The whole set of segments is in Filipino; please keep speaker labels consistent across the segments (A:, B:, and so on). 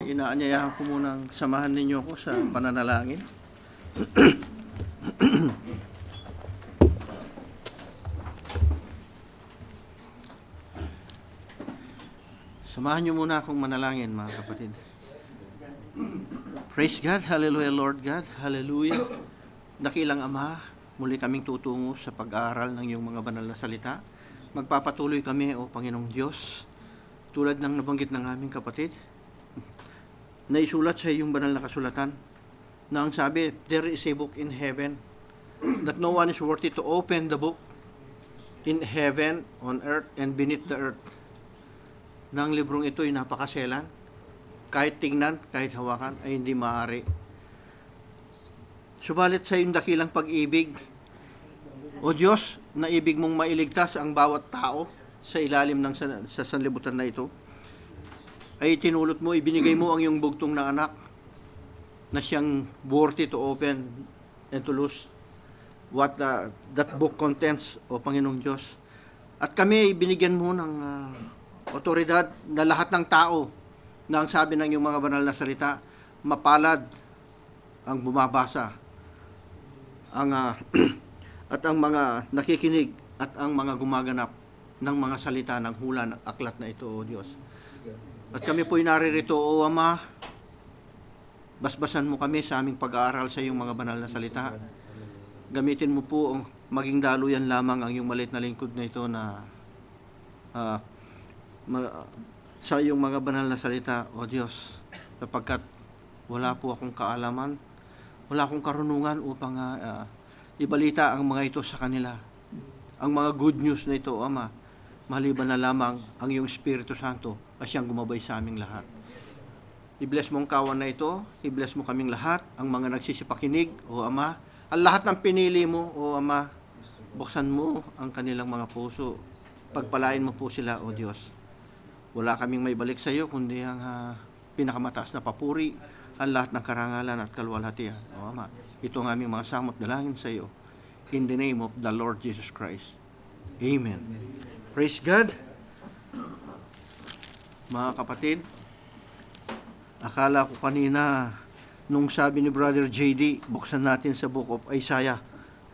A: inaanyayahan ko munang samahan ninyo ko sa pananalangin. Samahan niyo muna akong manalangin, mga kapatid. Praise God, hallelujah, Lord God, hallelujah. Dakilang Ama, muli kaming tutungo sa pag-aaral ng iyong mga banal na salita. Magpapatuloy kami, O Panginoong Diyos, tulad ng nabanggit ng aming kapatid, na isulat sa iyong banal na kasulatan, na ang sabi, there is a book in heaven, that no one is worthy to open the book in heaven, on earth, and beneath the earth. Na ang librong ito ay napakaselan, kahit tingnan, kahit hawakan, ay hindi maaari. Subalit sa iyong dakilang pag-ibig, O Diyos, na ibig mong mailigtas ang bawat tao sa ilalim ng sa sanlibutan na ito, ay tinulot mo, ibinigay mo ang iyong bugtong na anak na siyang worthy to open and to lose what that book contents, O Panginoong Diyos. At kami ay binigyan mo ng otoridad na lahat ng tao na ang sabi ng iyong mga banal na salita, mapalad ang bumabasa, at ang mga nakikinig at ang mga gumaganap ng mga salita ng hula ng aklat na ito, O Diyos. At kami po'y naririto, O Ama, basbasan mo kami sa aming pag-aaral sa iyong mga banal na salita. Gamitin mo po maging daluyan lamang ang iyong maliit na lingkod na ito na sa iyong mga banal na salita, O Diyos, sapagkat wala po akong kaalaman, wala akong karunungan upang ibalita ang mga ito sa kanila. Ang mga good news na ito, O Ama, maliban na lamang ang iyong Espiritu Santo at siyang gumabay sa aming lahat. I-bless mo ang kawan na ito, i-bless mo kaming lahat, ang mga nagsisipakinig, O Ama, ang lahat ng pinili mo, O Ama, buksan mo ang kanilang mga puso, pagpalain mo po sila, O Diyos. Wala kaming may balik sa iyo, kundi ang pinakamataas na papuri, ang lahat ng karangalan at kalwalhatian. O Ama, ito ang aming mga samot dalangin sa iyo. In the name of the Lord Jesus Christ. Amen. Praise God. Mga kapatid, akala ko kanina, nung sabi ni Brother JD, buksan natin sa Book of Isaiah.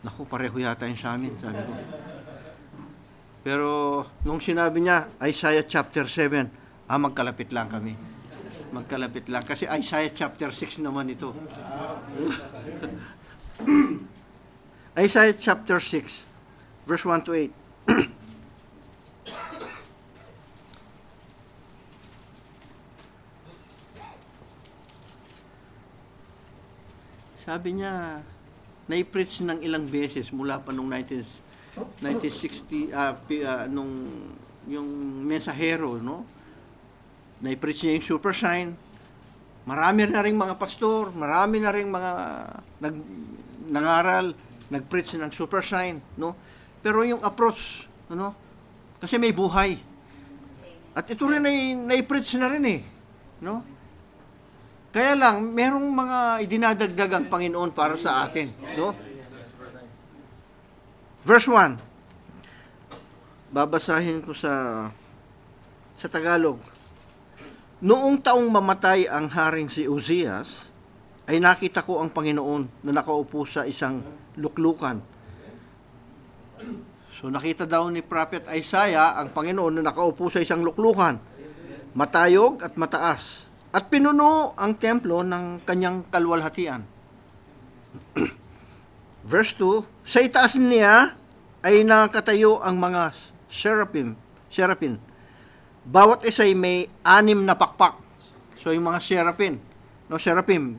A: Naku, pareho yata yung sa amin, sabi ko. Pero nung sinabi niya, Isaiah chapter 7, magkalapit lang kami. Magkalapit lang. Kasi Isaiah chapter 6 naman ito. Isaiah chapter 6, verse 1 to 8. Sabi niya, na-preach ng ilang beses mula pa nung 1960, nung yung mensahero, no? Na-preach niya yung super sign. Marami na rin mga pastor, marami na rin mga nangaral, nag-preach ng super sign, no? Pero yung approach, ano? Kasi may buhay. At ito rin ay na-preach na rin, no? Kaya lang, merong mga idinadagdag ang Panginoon para sa atin, no? Verse 1. Babasahin ko sa Tagalog. Noong taong mamatay ang haring si Uzias, ay nakita ko ang Panginoon na nakaupo sa isang luklukan. So nakita daw ni Prophet Isaiah ang Panginoon na nakaupo sa isang luklukan, matayog at mataas, at pinuno ang templo ng kanyang kalwalhatian. Verse 2, sa itaas niya ay nakatayo ang mga seraphim. Bawat isa ay may 6 na pakpak. So yung mga seraphim,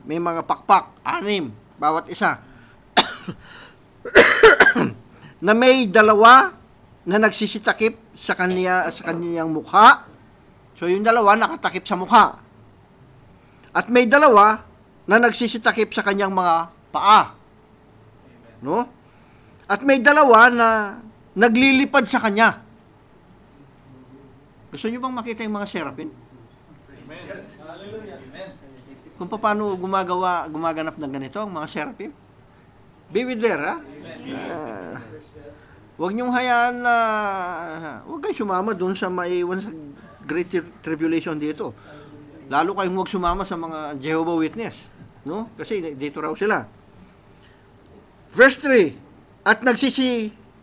A: may mga pakpak, 6, bawat isa. Na may 2 na nagsisitakip sa kanyang mukha. So yung 2 nakatakip sa mukha. At may 2 na nagsisitakip sa kanyang mga paa. No? At may 2 na naglilipad sa kanya. Gusto niyo bang makita yung mga seraphim? Amen. Kung paano gumaganap ng ganito ang mga seraphim? Be with there, ha? Huwag niyong hayaan na huwag kayo sumama doon sa maiwan sa great tribulation dito. Lalo kayong huwag sumama sa mga Jehovah Witness. No? Kasi dito raw sila. Verse 3, at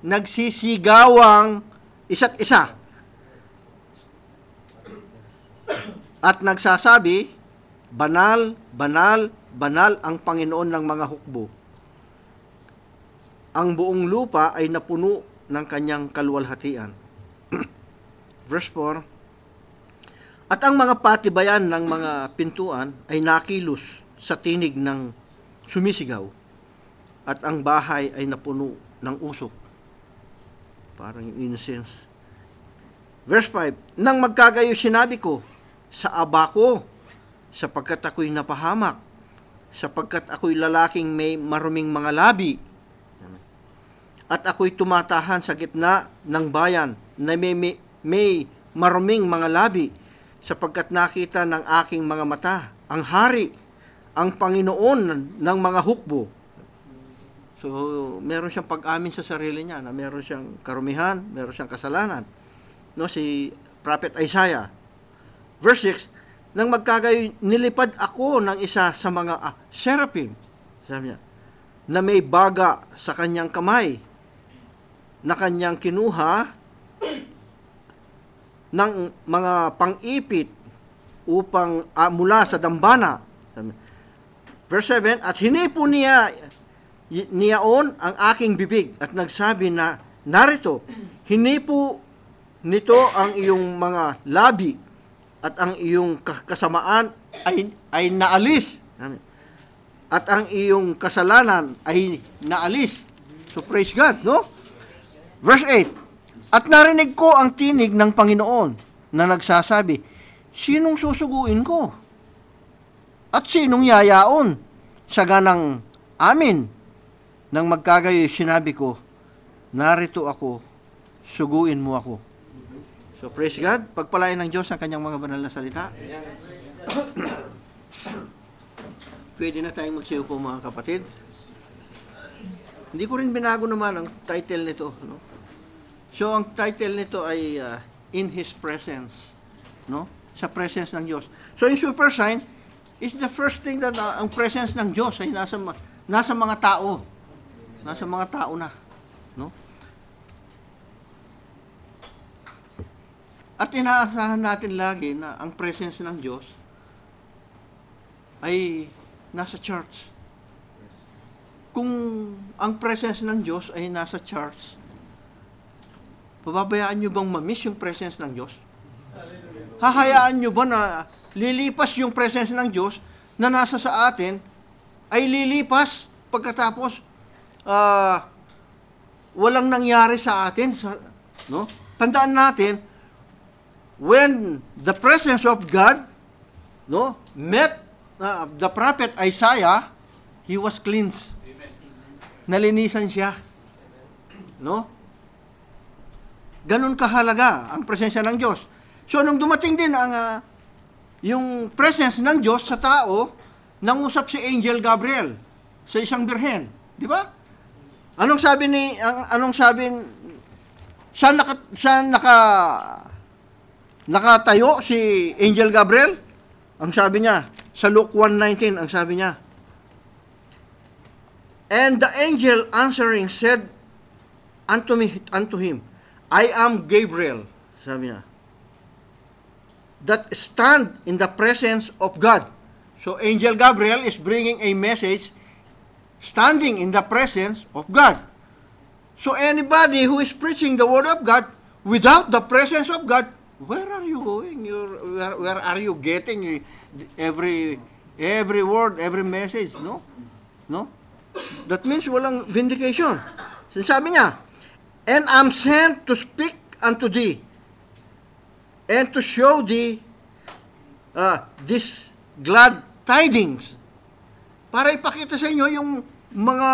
A: nagsisigawang isa't isa. At nagsasabi, banal, banal, banal ang Panginoon ng mga hukbo. Ang buong lupa ay napuno ng kanyang kaluwalhatian. Verse 4, at ang mga patibayan ng mga pintuan ay nakilos sa tinig ng sumisigaw, at ang bahay ay napuno ng usok. Parang yung incense. Verse 5, nang magkagayo sinabi ko, sa aba ko, sapagkat ako'y napahamak, sapagkat ako'y lalaking may maruming mga labi, at ako'y tumatahan sa gitna ng bayan na may maruming mga labi, sapagkat nakita ng aking mga mata ang hari, ang Panginoon ng mga hukbo. So, meron siyang pag-amin sa sarili niya na meron siyang karumihan, meron siyang kasalanan. No, si Prophet Isaiah. Verse 6, nang magkagayo, nilipad ako ng isa sa mga seraphim, sabi niya, na may baga sa kanyang kamay, na kanyang kinuha ng mga pang-ipit upang mula sa dambana. Verse 7, at hinipo niyaon ang aking bibig at nagsabi na, narito, hinipo nito ang iyong mga labi at ang iyong kasamaan ay naalis. At ang iyong kasalanan ay naalis. So praise God, no? Verse 8, at narinig ko ang tinig ng Panginoon na nagsasabi, sinong susuguin ko? At sinong yayaon sa ganang amin? Nang magkagayoy, sinabi ko, narito ako, suguin mo ako. So praise God, pagpalain ng Diyos ang kanyang mga banal na salita. Pwede na tayong magsiupo mga kapatid. Hindi ko rin binago naman ang title nito, no? So, ang title nito ay In His Presence, no? Sa presence ng Diyos. So, yung super sign is the first thing that ang presence ng Diyos ay nasa mga tao. Nasa mga tao na, no? At inaasahan natin lagi na ang presence ng Diyos ay nasa church. Kung ang presence ng Diyos ay nasa church, pababayaan nyo bang ma-miss yung presence ng Diyos? Hahayaan nyo ba na lilipas yung presence ng Diyos na nasa sa atin, ay lilipas pagkatapos walang nangyari sa atin? No? Tandaan natin, when the presence of God, no, met the prophet Isaiah, he was cleansed. Nalinisan siya. No? Ganun kahalaga ang presensya ng Diyos. So, nung dumating din ang yung presence ng Diyos sa tao, nangusap si Angel Gabriel sa isang birhen. Di ba? Anong sabi saan nakatayo si Angel Gabriel? Ang sabi niya, sa Luke 1:19, ang sabi niya, and the angel answering said unto him, I am Gabriel, sabi niya, that stand in the presence of God. So, Angel Gabriel is bringing a message standing in the presence of God. So, anybody who is preaching the Word of God without the presence of God, where are you going? Where are you getting every word, every message? No? No? That means walang vindication. Sabi niya, and I'm sent to speak unto thee, and to show thee this glad tidings. Para ipakita sa inyo yung mga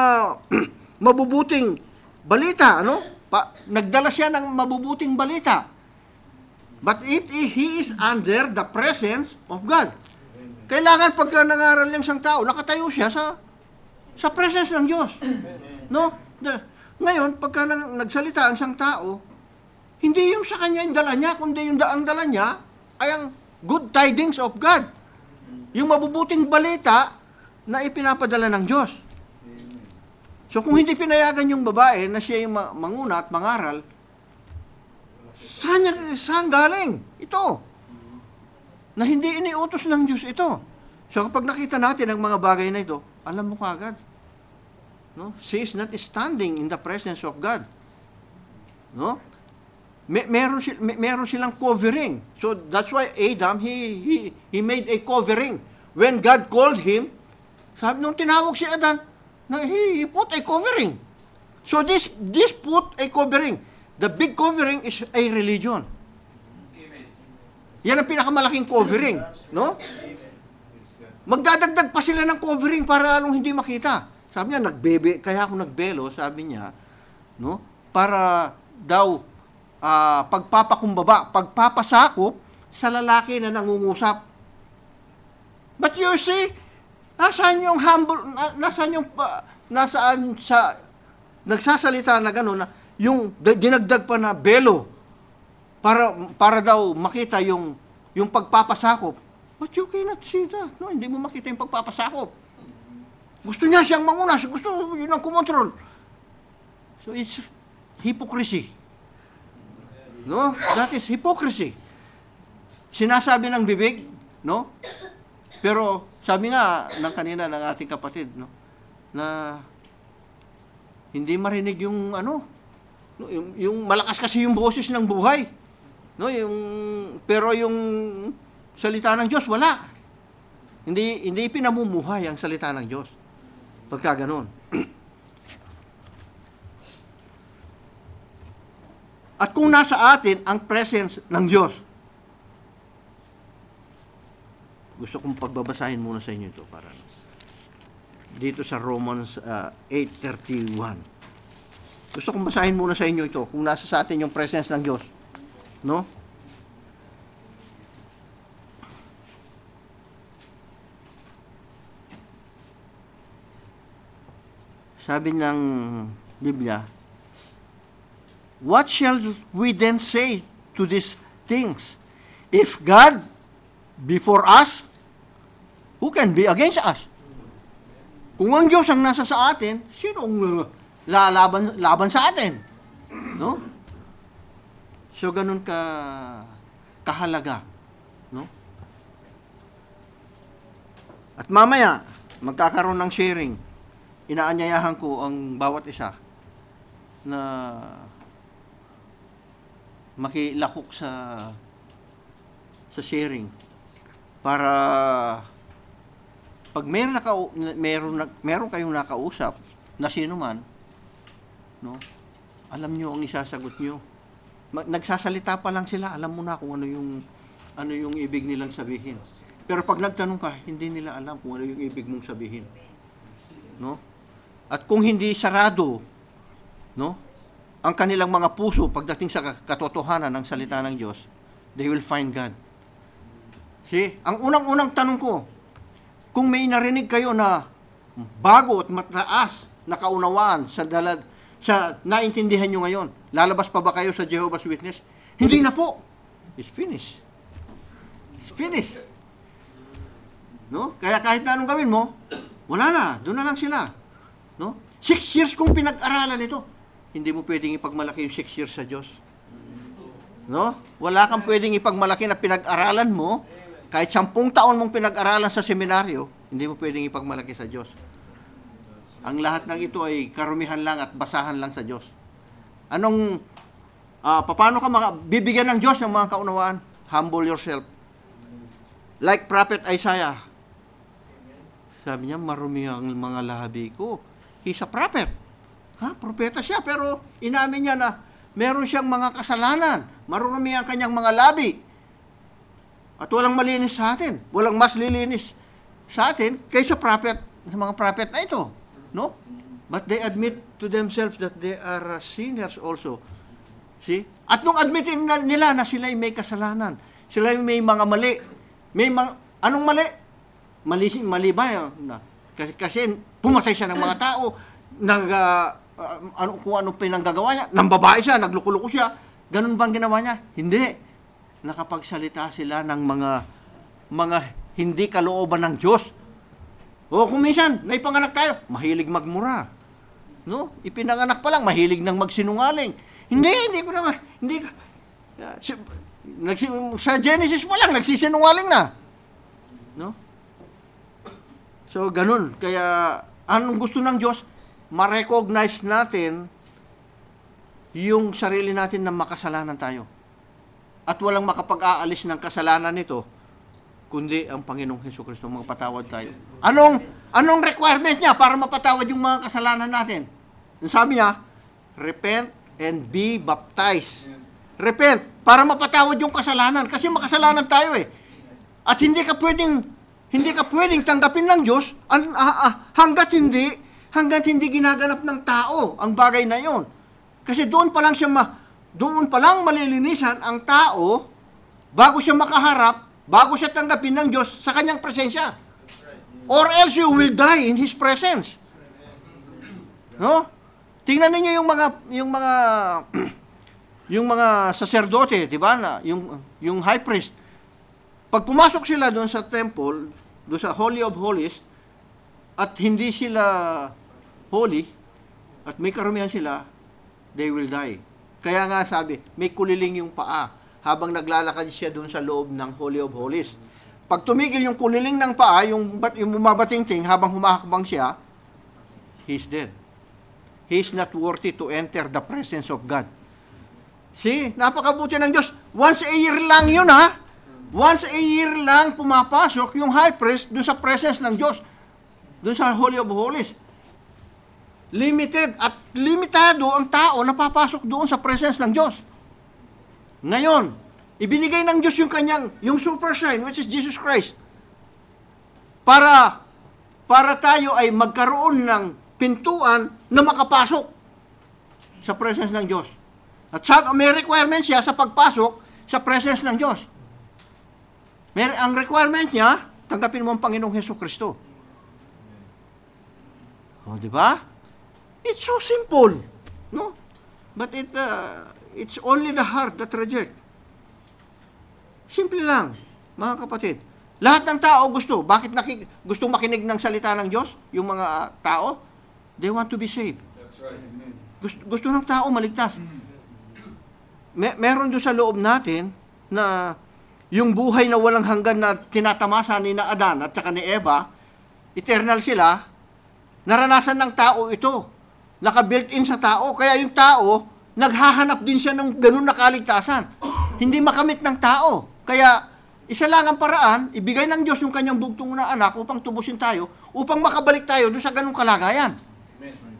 A: mabubuting balita, ano? Nagdala siya ng mabubuting balita. But he is under the presence of God. Kailangan pagka nangaral yung isang tao, nakatayo siya sa presence ng Diyos. No? Ngayon, pagka nagsalita ang isang tao, hindi yung sa kanya yung dala niya, kundi yung ang dala niya ay ang good tidings of God. Yung mabubuting balita na ipinapadala ng Diyos. So kung hindi pinayagan yung babae na siya yung manguna at mangaral, saan galing? Ito. Na hindi iniutos ng Diyos ito. So kapag nakita natin ang mga bagay na ito, alam mo kaagad. No? She is not standing in the presence of God. No? Meron silang covering. So that's why Adam, he made a covering. When God called him, sabi nung tinawag si Adan, he put a covering. So this put a covering. The big covering is a religion. Yan ang pinakamalaking covering, no? Magdadagdag pa sila ng covering para lalong hindi makita. Sabi niya, kaya ako nagbelo, sabi niya, no? Para daw pagpapasakop sa lalaki na nangungusap. But you see, nasaan yung humble, nasaan sa nagsasalita na gano'n, na yung dinagdag pa na belo para daw makita yung pagpapasakop. But you cannot see that. No, hindi mo makita yung pagpapasakop. Gusto niya siyang manguna, gusto yun ang kumontrol. So it's hypocrisy. No? That is hypocrisy. Sinasabi ng bibig, no? Pero sabi nga ng kanina ng ating kapatid, no, na hindi marinig yung yung malakas kasi yung boses ng buhay. No, pero yung salita ng Diyos wala. Hindi pinamumuhay ang salita ng Diyos. Pagka ganoon. At kung nasa atin ang presence ng Diyos, gusto kong pagbabasahin muna sa inyo ito para dito sa Romans 8:31. Gusto kong basahin muna sa inyo ito kung nasa sa atin yung presence ng Diyos, no? Sabi ng Biblia, what shall we then say to these things? If God before us, who can be against us? Kung ang Diyos ang nasa sa atin, sino ang laban sa atin? No? So, ganun kahalaga. No? At mamaya, magkakaroon ng sharing. Inaanyayahan ko ang bawat isa na makilakok sa sharing para pag meron kayong nakausap na sino man, no, alam nyo ang isasagot nyo. Nagsasalita pa lang sila, alam mo na kung ano yung ibig nilang sabihin. Pero pag nagtanong ka, hindi nila alam kung ano yung ibig mong sabihin. No? At kung hindi sarado, no, ang kanilang mga puso pagdating sa katotohanan ng salita ng Diyos, they will find God. See, ang unang-unang tanong ko, kung may narinig kayo na bago at mataas na kaunawaan sa naintindihan nyo ngayon, lalabas pa ba kayo sa Jehovah's Witness? Hindi na po. It's finished. It's finished. No? Kaya kahit na anong gawin mo, wala na. Doon na lang sila. No? 6 years kung pinag-aralan ito. Hindi mo pwedeng ipagmalaki yung 6 years sa Diyos. No? Wala kang pwedeng ipagmalaki na pinag-aralan mo, kahit 10 taon mong pinag-aralan sa seminaryo, hindi mo pwedeng ipagmalaki sa Diyos. Ang lahat ng ito ay karumihan lang at basahan lang sa Diyos. Paano ka bibigyan ng Diyos ng mga kaunawaan? Humble yourself. Like Prophet Isaiah. Sabi niya, marumi ang mga labi ko. He's a prophet. Propeta siya, pero inamin niya na meron siyang mga kasalanan. Marumi ang kanyang mga labi. At walang malinis sa atin. Walang mas lilinis sa atin kaysa prophet, sa mga prophet na ito. No? But they admit to themselves that they are sinners also. See? At nung admitin nila na sila'y may kasalanan, sila'y may mga mali, anong mali? Mali ba? Kasi pumatay siya ng mga tao, kung anong pinanggagawa niya, nang babae siya, nagluluko siya, ganun bang ginawa niya? Hindi. Nakapagsalita sila ng mga hindi kalooban ng Diyos. O kung minsan, naipanganak tayo, mahilig magmura. No? Ipinanganak pa lang, mahilig nang magsinungaling. Hindi ko naman, hindi ka, sa Genesis pa lang, nagsisinungaling na. No? So, ganun. Kaya, anong gusto ng Diyos? Ma-recognize natin yung sarili natin na makasalanan tayo. At walang makapag-aalis ng kasalanan nito, kundi ang Panginoong Hesukristo, magpatawad tayo. Anong requirement niya para mapatawad yung mga kasalanan natin? Yung sabi niya, repent and be baptized. Repent, para mapatawad yung kasalanan. Kasi makasalanan tayo eh. At hindi ka pwedeng tanggapin ng Diyos hanggat hindi ginaganap ng tao ang bagay na yon. Kasi doon pa lang malilinisan ang tao bago siya makaharap, bago siya tanggapin ng Diyos sa kanyang presensya. Or else you will die in His presence. No? Tingnan niyo yung mga saserdote, di ba? Yung high priest. Pag pumasok sila doon sa temple, doon sa Holy of Holies, at hindi sila holy, at may karumihan sila, they will die. Kaya nga sabi, may kuliling yung paa habang naglalakad siya doon sa loob ng Holy of Holies. Pag tumigil yung kuliling ng paa, yung bumabatingting habang humahakbang siya, he's dead. He's not worthy to enter the presence of God. See, napakabuti ng Diyos. Once a year lang yun, ha? Once a year lang pumapasok yung high priest doon sa presence ng Diyos. Doon sa Holy of Holies. Limited at limitado ang tao na papasok doon sa presence ng Diyos. Ngayon, ibinigay ng Diyos yung super sign, which is Jesus Christ. Para tayo ay magkaroon ng pintuan na makapasok sa presence ng Diyos. At may requirement siya sa pagpasok sa presence ng Diyos. Ang requirement niya, tanggapin mo ang Panginoong Hesukristo. O, di ba? It's so simple, no? But it's only the heart that reject. Simple lang, mga kapatid. Lahat ng tao gusto. Bakit gustong makinig ng salita ng Diyos? Yung mga tao, they want to be saved.
B: That's right.
A: Gusto ng tao maligtas. Meron doon sa loob natin na yung buhay na walang hanggan na tinatamasa ni na Adan at saka ni Eva, eternal sila, naranasan ng tao ito. Naka-built-in sa tao. Kaya yung tao, naghahanap din siya ng ganun na kaligtasan. Hindi makamit ng tao. Kaya, isa lang ang paraan, ibigay ng Diyos yung kanyang bugtong na anak upang tubusin tayo, upang makabalik tayo doon sa ganung kalagayan.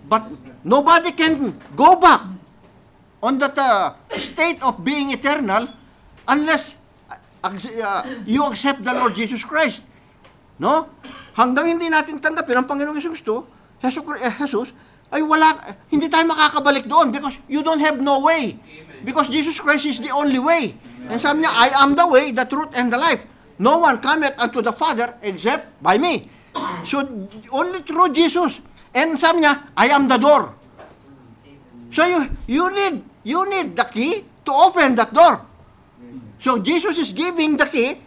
A: But nobody can go back on that state of being eternal unless you accept the Lord Jesus Christ. No? Hanggang hindi natin tanggapin ang Panginoong Jesus, ay hindi tayo makakabalik doon because you don't have no way. Because Jesus Christ is the only way. And sabi niya, I am the way, the truth, and the life. No one cometh unto the Father except by me. So, only through Jesus. And sabi niya, I am the door. So, you need the key to open that door. So, Jesus is giving the key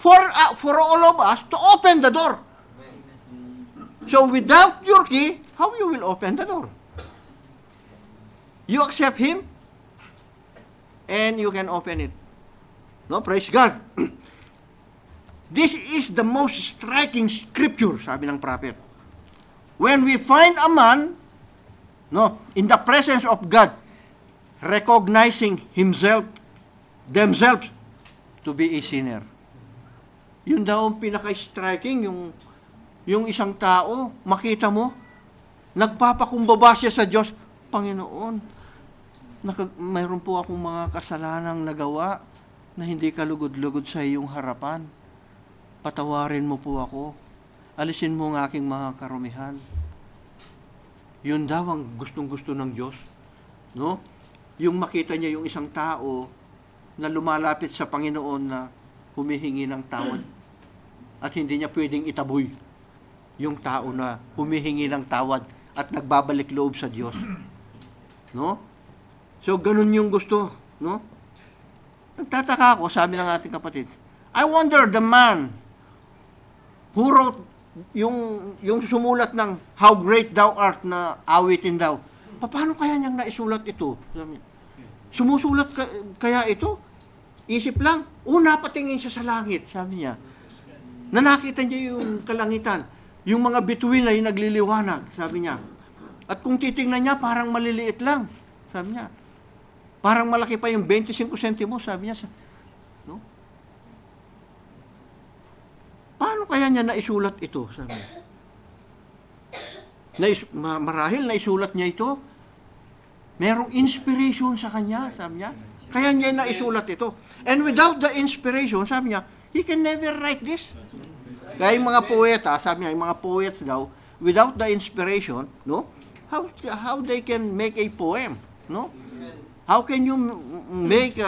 A: for all of us to open the door. So, without your key, how you will open the door? You accept Him, and you can open it. No, praise God. This is the most striking scripture, sabi ng prophet. When we find a man, in the presence of God, recognizing themselves to be a sinner. Yun daw ang pinaka-striking, yung isang tao, makita mo, nagpapakumbaba siya sa Diyos, Panginoon, mayroon po akong mga kasalanang nagawa na hindi kalugod-lugod sa iyong harapan. Patawarin mo po ako. Alisin mo ang aking mga karumihan. Yun daw ang gustong-gusto ng Diyos. No? Yung makita niya yung isang tao na lumalapit sa Panginoon na humihingi ng tawad. At hindi niya pwedeng itaboy yung tao na humihingi ng tawad at nagbabalik loob sa Diyos. No? So, ganun yung gusto. No? Nagtataka ako, sabi ng ating kapatid, I wonder the man who wrote yung sumulat ng How Great Thou Art na awitin daw. Paano kaya niyang naisulat ito? Sumusulat kaya ito? Isip lang. Napatingin siya sa langit, sabi niya. Na nakita niya yung kalangitan. Yung mga bituin ay nagliliwanag, sabi niya. At kung titingnan niya, parang maliliit lang, sabi niya. Parang malaki pa yung 25 sentimo, sabi niya. No? Paano kaya niya naisulat ito? Sabi niya. Marahil naisulat niya ito. Merong inspiration sa kanya, sabi niya. Kaya niya naisulat ito. And without the inspiration, sabi niya, he can never write this. Kaya yung mga poeta, sabi niya, yung mga poets daw, without the inspiration, no? How they can make a poem, no? How can you make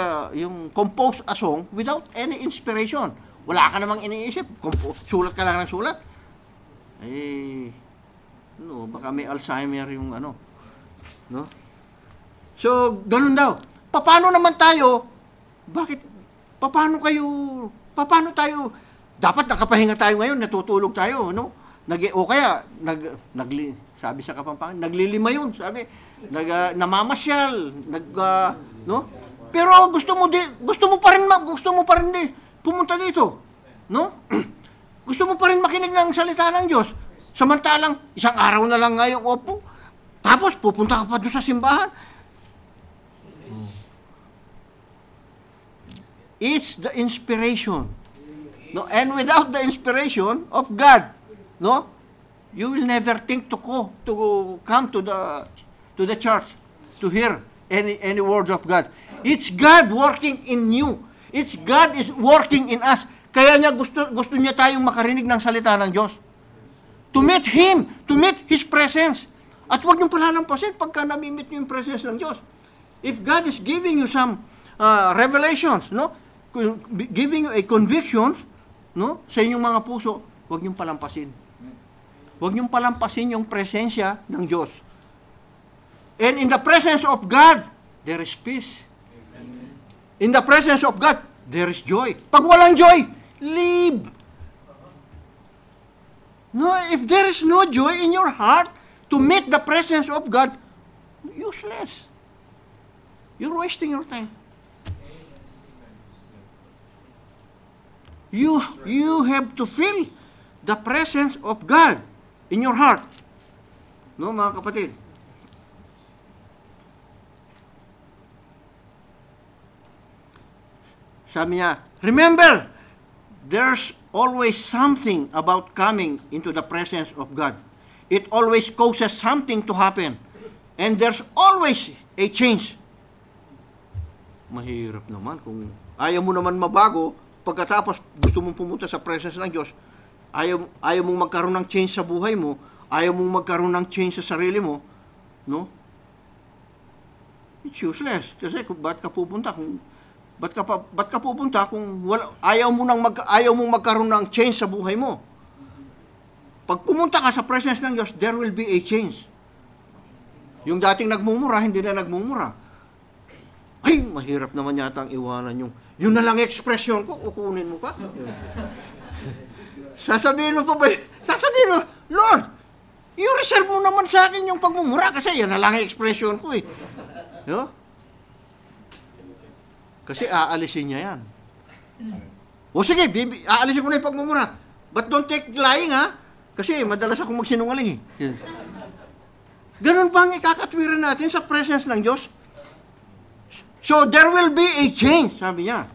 A: compose a song without any inspiration? Wala ka namang iniisip, sulat ka lang ng sulat. Baka may Alzheimer yung no? So, ganun daw. Paano naman tayo? Paano tayo? Dapat nakapahinga tayo ngayon, natutulog tayo, no? Sabi sa Kapampangan, naglilima yun, sabi. Namamasyal, no? Pero gusto mo pa rin pumunta dito, no? Gusto mo pa rin makinig ng salita ng Diyos. Samantalang, isang araw na lang ngayong opo, tapos pupunta ka pa doon sa simbahan. It's the inspiration. No? And without the inspiration of God, no? You will never think to come to the church to hear any words of God. It's God working in you. It's God is working in us. Kaya niya gusto niya tayong makarinig ng salita ng Diyos. To meet Him, to meet His presence. At huwag niyong palalampasin pagka namimit niyo yung presence ng Diyos. If God is giving you some revelations, no? Giving you a convictions, no? Sa inyong mga puso, huwag niyong palampasin. Huwag niyong palampasin yung presensya ng Diyos. And in the presence of God, there is peace. In the presence of God, there is joy. Pag walang joy, leave. No, if there is no joy in your heart to meet the presence of God, useless. You're wasting your time. You have to feel the presence of God in your heart. No, mga kapatid? Sabi niya, remember, there's always something about coming into the presence of God. It always causes something to happen. And there's always a change. Mahirap naman kung ayaw mo naman mabago, pagkatapos gusto mong pumunta sa presence ng Diyos, ayaw mong magkaroon ng change sa buhay mo, ayaw mong magkaroon ng change sa sarili mo, no? It's useless. Kasi ba't ka pupunta kung ayaw mong magkaroon ng change sa buhay mo? Pag pumunta ka sa presence ng Diyos, there will be a change. Yung dating nagmumura, hindi na nagmumura. Ay, mahirap naman yata ang iwanan yun na lang expression ko, kukunin mo pa. Sasabihin mo, Lord, reserve mo naman sa akin yung pagmumura kasi yan na lang ang expression ko eh. No? Kasi aalisin niya yan. O sige, aalisin ko na yung pagmumura. But don't take lying ha, kasi madalas akong magsinungaling eh. Ganun ba ang ikakatwiran natin sa presence ng Diyos? So, there will be a change, sabi niya.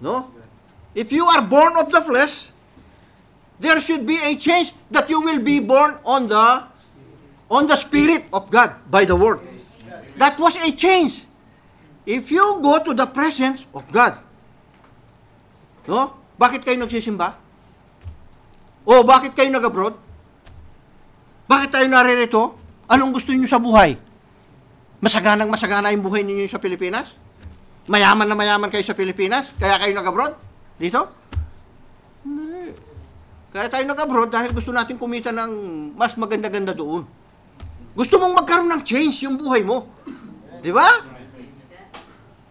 A: No? If you are born of the flesh, there should be a change that you will be born on the Spirit of God by the Word. That was a change. If you go to the presence of God. No? Bakit kayo nagsisimba? O bakit kayo nag-abroad? Bakit tayo naririto? Anong gusto niyo sa buhay? Masagana yung buhay ninyo sa Pilipinas? Mayaman na mayaman kayo sa Pilipinas? Kaya kayo nag-abroad? Dito? Hindi. Kaya tayo nag-abroad dahil gusto natin kumita ng mas maganda-ganda doon. Gusto mong magkaroon ng change yung buhay mo. Di ba?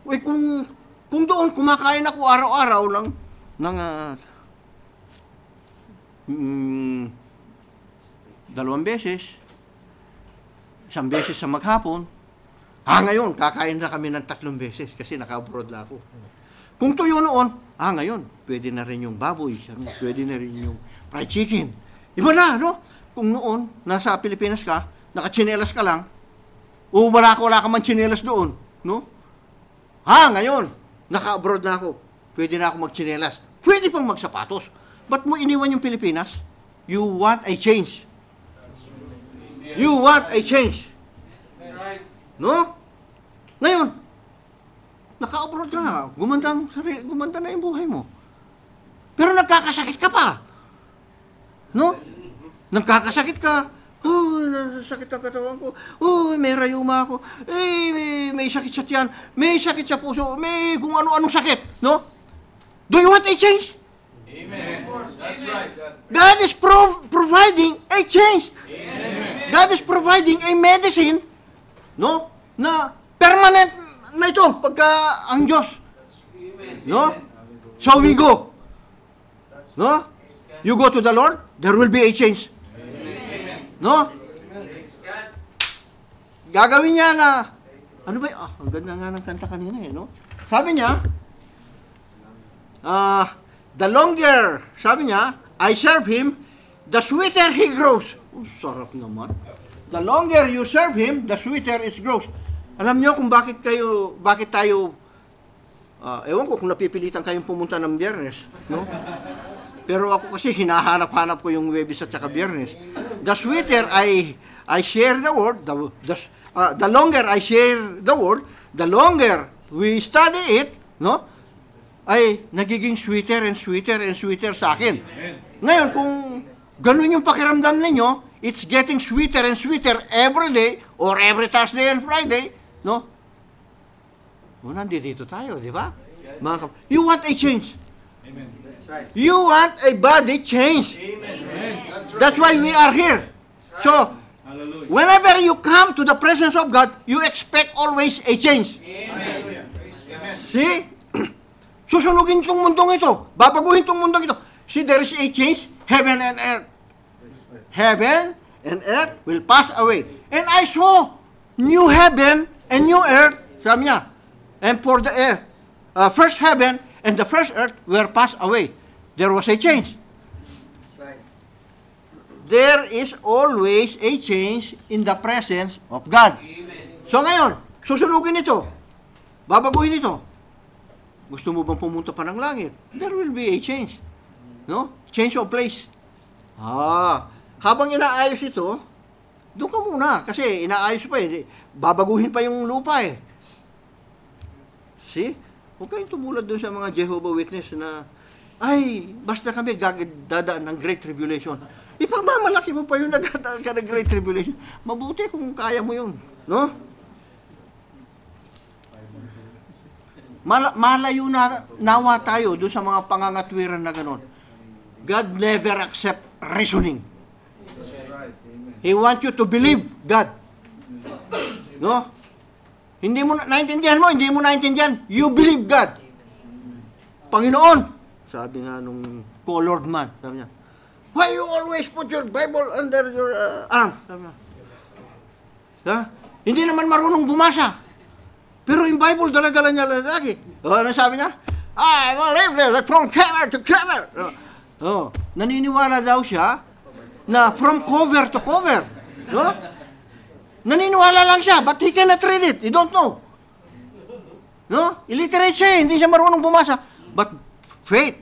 A: Uy, kung doon kumakain ako araw-araw ng 2 beses, 1 beses sa maghapon. Ngayon, kakain na kami ng 3 beses kasi naka-abroad na ako. Kung tuyo noon, ngayon, pwede na rin yung baboy, pwede na rin yung fried chicken. Iba na, no? Kung noon, nasa Pilipinas ka, nakatsinelas ka lang, o wala ka man tsinelas doon, no? Ngayon, naka-abroad na ako, pwede na ako magtsinelas. Pwede pang magsapatos. Ba't mo iniwan yung Pilipinas? You want a change. You want a change. No? Ngayon, naka-abroad ka na, gumanda na yung buhay mo. Pero nagkakasakit ka pa. No? Nagkakasakit ka. Nasasakit ang katawan ko. May rayuma ako. May sakit sa tiyan. May sakit sa puso. May kung ano-anong sakit. No? Do you want a change?
B: Amen. That's right.
A: God is providing a change.
B: Amen.
A: God is providing a medicine, no? Na permanent na ito pagka ang Diyos. No? So we go. No? You go to the Lord, there will be a change. No? Gagawin niya na, ano ba ang ganda nga ng kanta kanina no? Sabi niya, the longer, sabi niya, I serve Him, the sweeter He grows. Sarap naman. The longer you serve Him, the sweeter it grows. Alam niyo kung bakit tayo, ewan ko kung napipilitan kayong pumunta ng Biyernes, no? Pero ako kasi hinahanap-hanap ko yung Huwebes at saka Biyernes. The sweeter I share the word, the longer I share the word, the longer we study it, no? Ay nagiging sweeter and sweeter and sweeter sa akin. Ngayon, kung ganun yung pakiramdam ninyo, it's getting sweeter and sweeter every day or every Thursday and Friday, no? Nandito tayo, di ba? You want a change.
B: Amen. That's right.
A: You want a body change.
B: Amen.
A: That's why we are here. So,
B: Hallelujah.
A: whenever you come to the presence of God, you expect always a change.
B: Amen.
A: See? Susunugin itong mundong ito. Babaguhin itong mundong ito. See, there is a change. Heaven and earth. Heaven and earth will pass away. And I saw new heaven and new earth. Sabi niya. And for the first heaven and the first earth were passed away. There was a change. There is always a change in the presence of God. So ngayon, susunugin ito. Babaguhin ito. Gusto mo bang pumunta pa ng langit? There will be a change. No? Change of place. Habang inaayos ito, doon ka muna. Kasi inaayos pa eh. Babaguhin pa yung lupa eh. See? Huwag kayong tumulad doon sa mga Jehovah Witness na, basta kami dadaan ng Great Tribulation. Ipagmamalaki mo pa yung nadadaan ka ng Great Tribulation. Mabuti kung kaya mo yun. No? Malayo na nawa tayo doon sa mga pangangatwiran na gano'n. God never accept reasoning. He wants you to believe God. No? Hindi mo naintindihan, you believe God. Panginoon, sabi nga nung colored man, sabi niya, why you always put your Bible under your arm? Sabi niya. Hindi naman marunong bumasa. Pero yung Bible, dala-dala niya lagi. Ano sabi niya? I will live there from cover to cover. Naniniwala daw siya na from cover to cover. No? Naniniwala lang siya, but he cannot read it. He don't know. No? Illiterate siya, hindi siya marunong bumasa. But faith.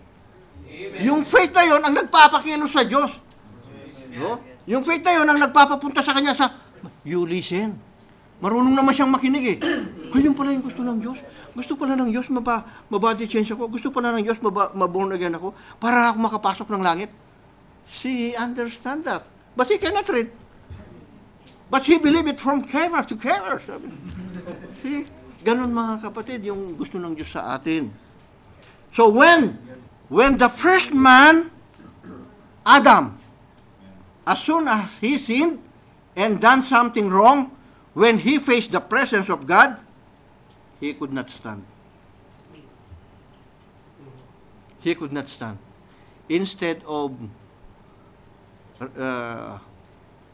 A: Amen. Yung faith na yun ang nagpapakilos sa Diyos. No? Yung faith na yun ang nagpapapunta sa kanya sa, you listen. Marunong naman siyang makinig eh. Yun pala yung gusto ng Diyos. Gusto pala ng Diyos mabody change ako. Gusto pala ng Diyos maborn again ako para ako makapasok ng langit. See, he understand that. But he cannot read. But he believe it from cover to cover. See, ganun mga kapatid yung gusto ng Diyos sa atin. So when the first man, Adam, as soon as he sinned and done something wrong, when he faced the presence of God, he could not stand. He could not stand. Instead of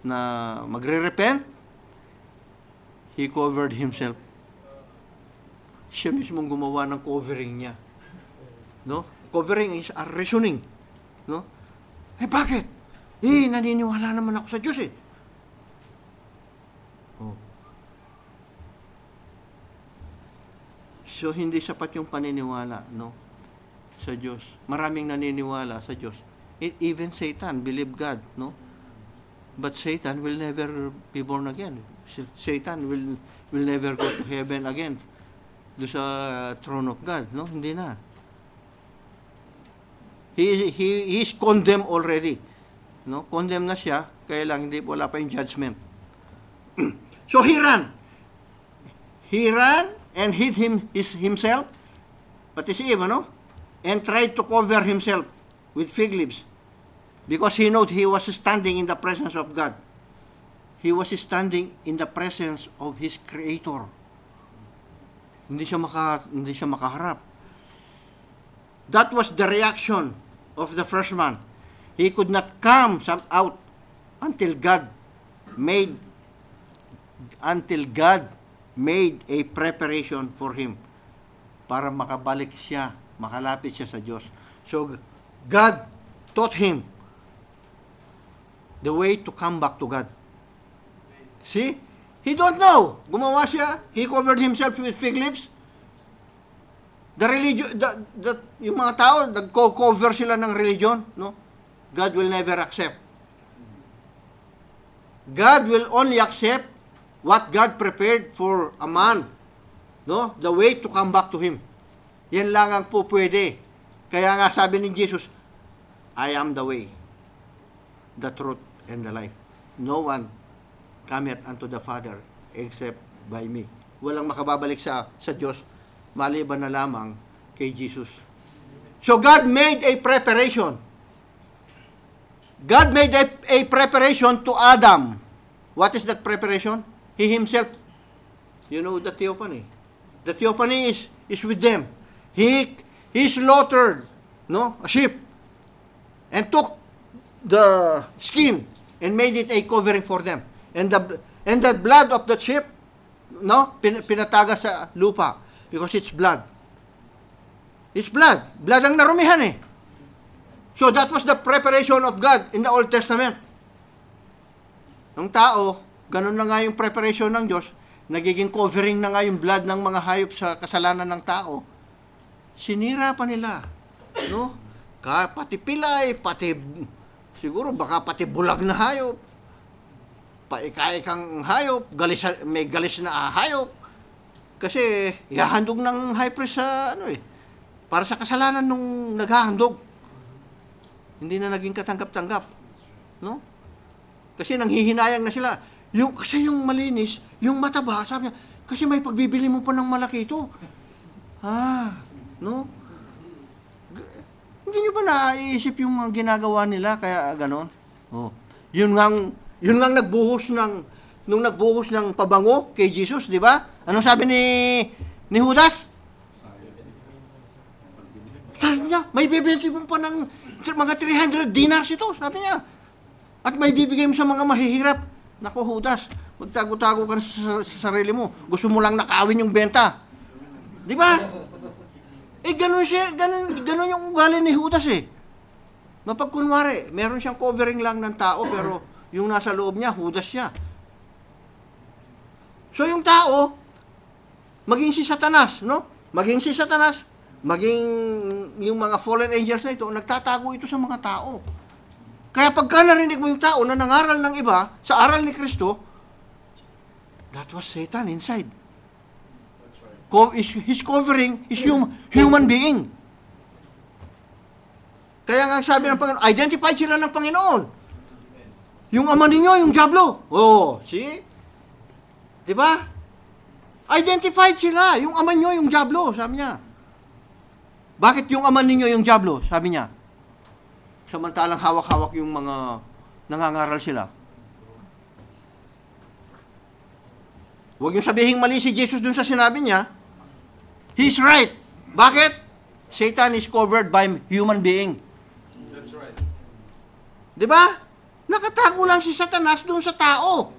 A: na magre-repent, he covered himself. Siya mismong gumawa ng covering niya. No? Covering is a reasoning. No? Bakit? Naniniwala naman ako sa Diyos eh. Oh. So, hindi sapat yung paniniwala, no? Sa Diyos. Maraming naniniwala sa Diyos. Even Satan believe God, no? But Satan will never be born again. Satan will never go to heaven again. Do sa throne of God, no? Hindi na. He is condemned already. No? Condemned na siya, kaya lang wala pa yung judgment. So he ran. He ran and hid himself. Pati si Eve, no? And tried to cover himself with fig leaves. Because he knew he was standing in the presence of God. He was standing in the presence of his Creator. Hindi siya makaharap. That was the reaction of the first man. He could not come out until God made a preparation for him para makalapit siya sa Diyos. So God taught him the way to come back to God. See? He don't know. Gumawa siya. He covered himself with fig leaves. The religion, yung mga tao, nag-cover sila ng religion, no? God will never accept. God will only accept what God prepared for a man, no? The way to come back to Him. Yan lang ang po pwede. Kaya nga sabi ni Jesus, I am the way, the truth, and the life. No one cometh unto the Father except by me. Walang makababalik sa Diyos maliban na lamang kay Jesus. So God made a preparation. God made a preparation to Adam. What is that preparation? He himself, you know the theophany. The theophany is with them. He slaughtered, no, a sheep and took the skin and made it a covering for them. And the blood of the sheep, no, pinataga sa lupa. Because it's blood. It's blood. Blood ang narumihan eh. So that was the preparation of God in the Old Testament. Ng tao, ganun na nga yung preparation ng Diyos, nagiging covering na nga yung blood ng mga hayop sa kasalanan ng tao. Sinira pa nila. No? Pati pilay, pati, siguro baka pati bulag na hayop, paikaikang hayop, may galis na hayop. Kasi ihahandog ng high priest sa para sa kasalanan nung naghahandog. Hindi na naging katanggap-tanggap, no? Kasi nanghihinayang na sila. Kasi yung malinis, yung mataba, sabi niya, kasi may pagbibili mo pa ng malaki ito. No? Hindi niyo ba naiisip yung mga ginagawa nila kaya ganon? Oh. Yun ngang nagbuhos ng pabango kay Jesus, di ba? Anong sabi ni Judas? Sabi niya, may bibigay mo pa ng mga 300 dinars ito, sabi niya. At may bibigay mo sa mga mahihirap. Naku, Judas, magtago-tago ka sa sarili mo. Gusto mo lang nakawin yung benta. Di ba? Ganun yung ugali ni Judas eh. Mapagkunwari, meron siyang covering lang ng tao, pero yung nasa loob niya, Judas siya. So yung tao, maging si Satanas, no? Maging yung mga fallen angels na ito, nagtatago ito sa mga tao. Kaya pagka narinig mo yung tao na nangaral ng iba sa aral ni Kristo, that was Satan inside. His covering is human being. Kaya nga sabi ng Panginoon, identified sila ng Panginoon. Yung ama ninyo, yung diablo. Oh, see? Diba? Identified sila. Yung ama nyo, yung diablo, sabi niya. Bakit yung ama ninyo, yung diablo, sabi niya? Samantalang hawak-hawak yung mga nangangaral sila. Huwag yung sabihin mali si Jesus dun sa sinabi niya. He's right. Bakit? Satan is covered by human being.
B: That's right.
A: Diba? Nakatago lang si Satanas doon sa tao.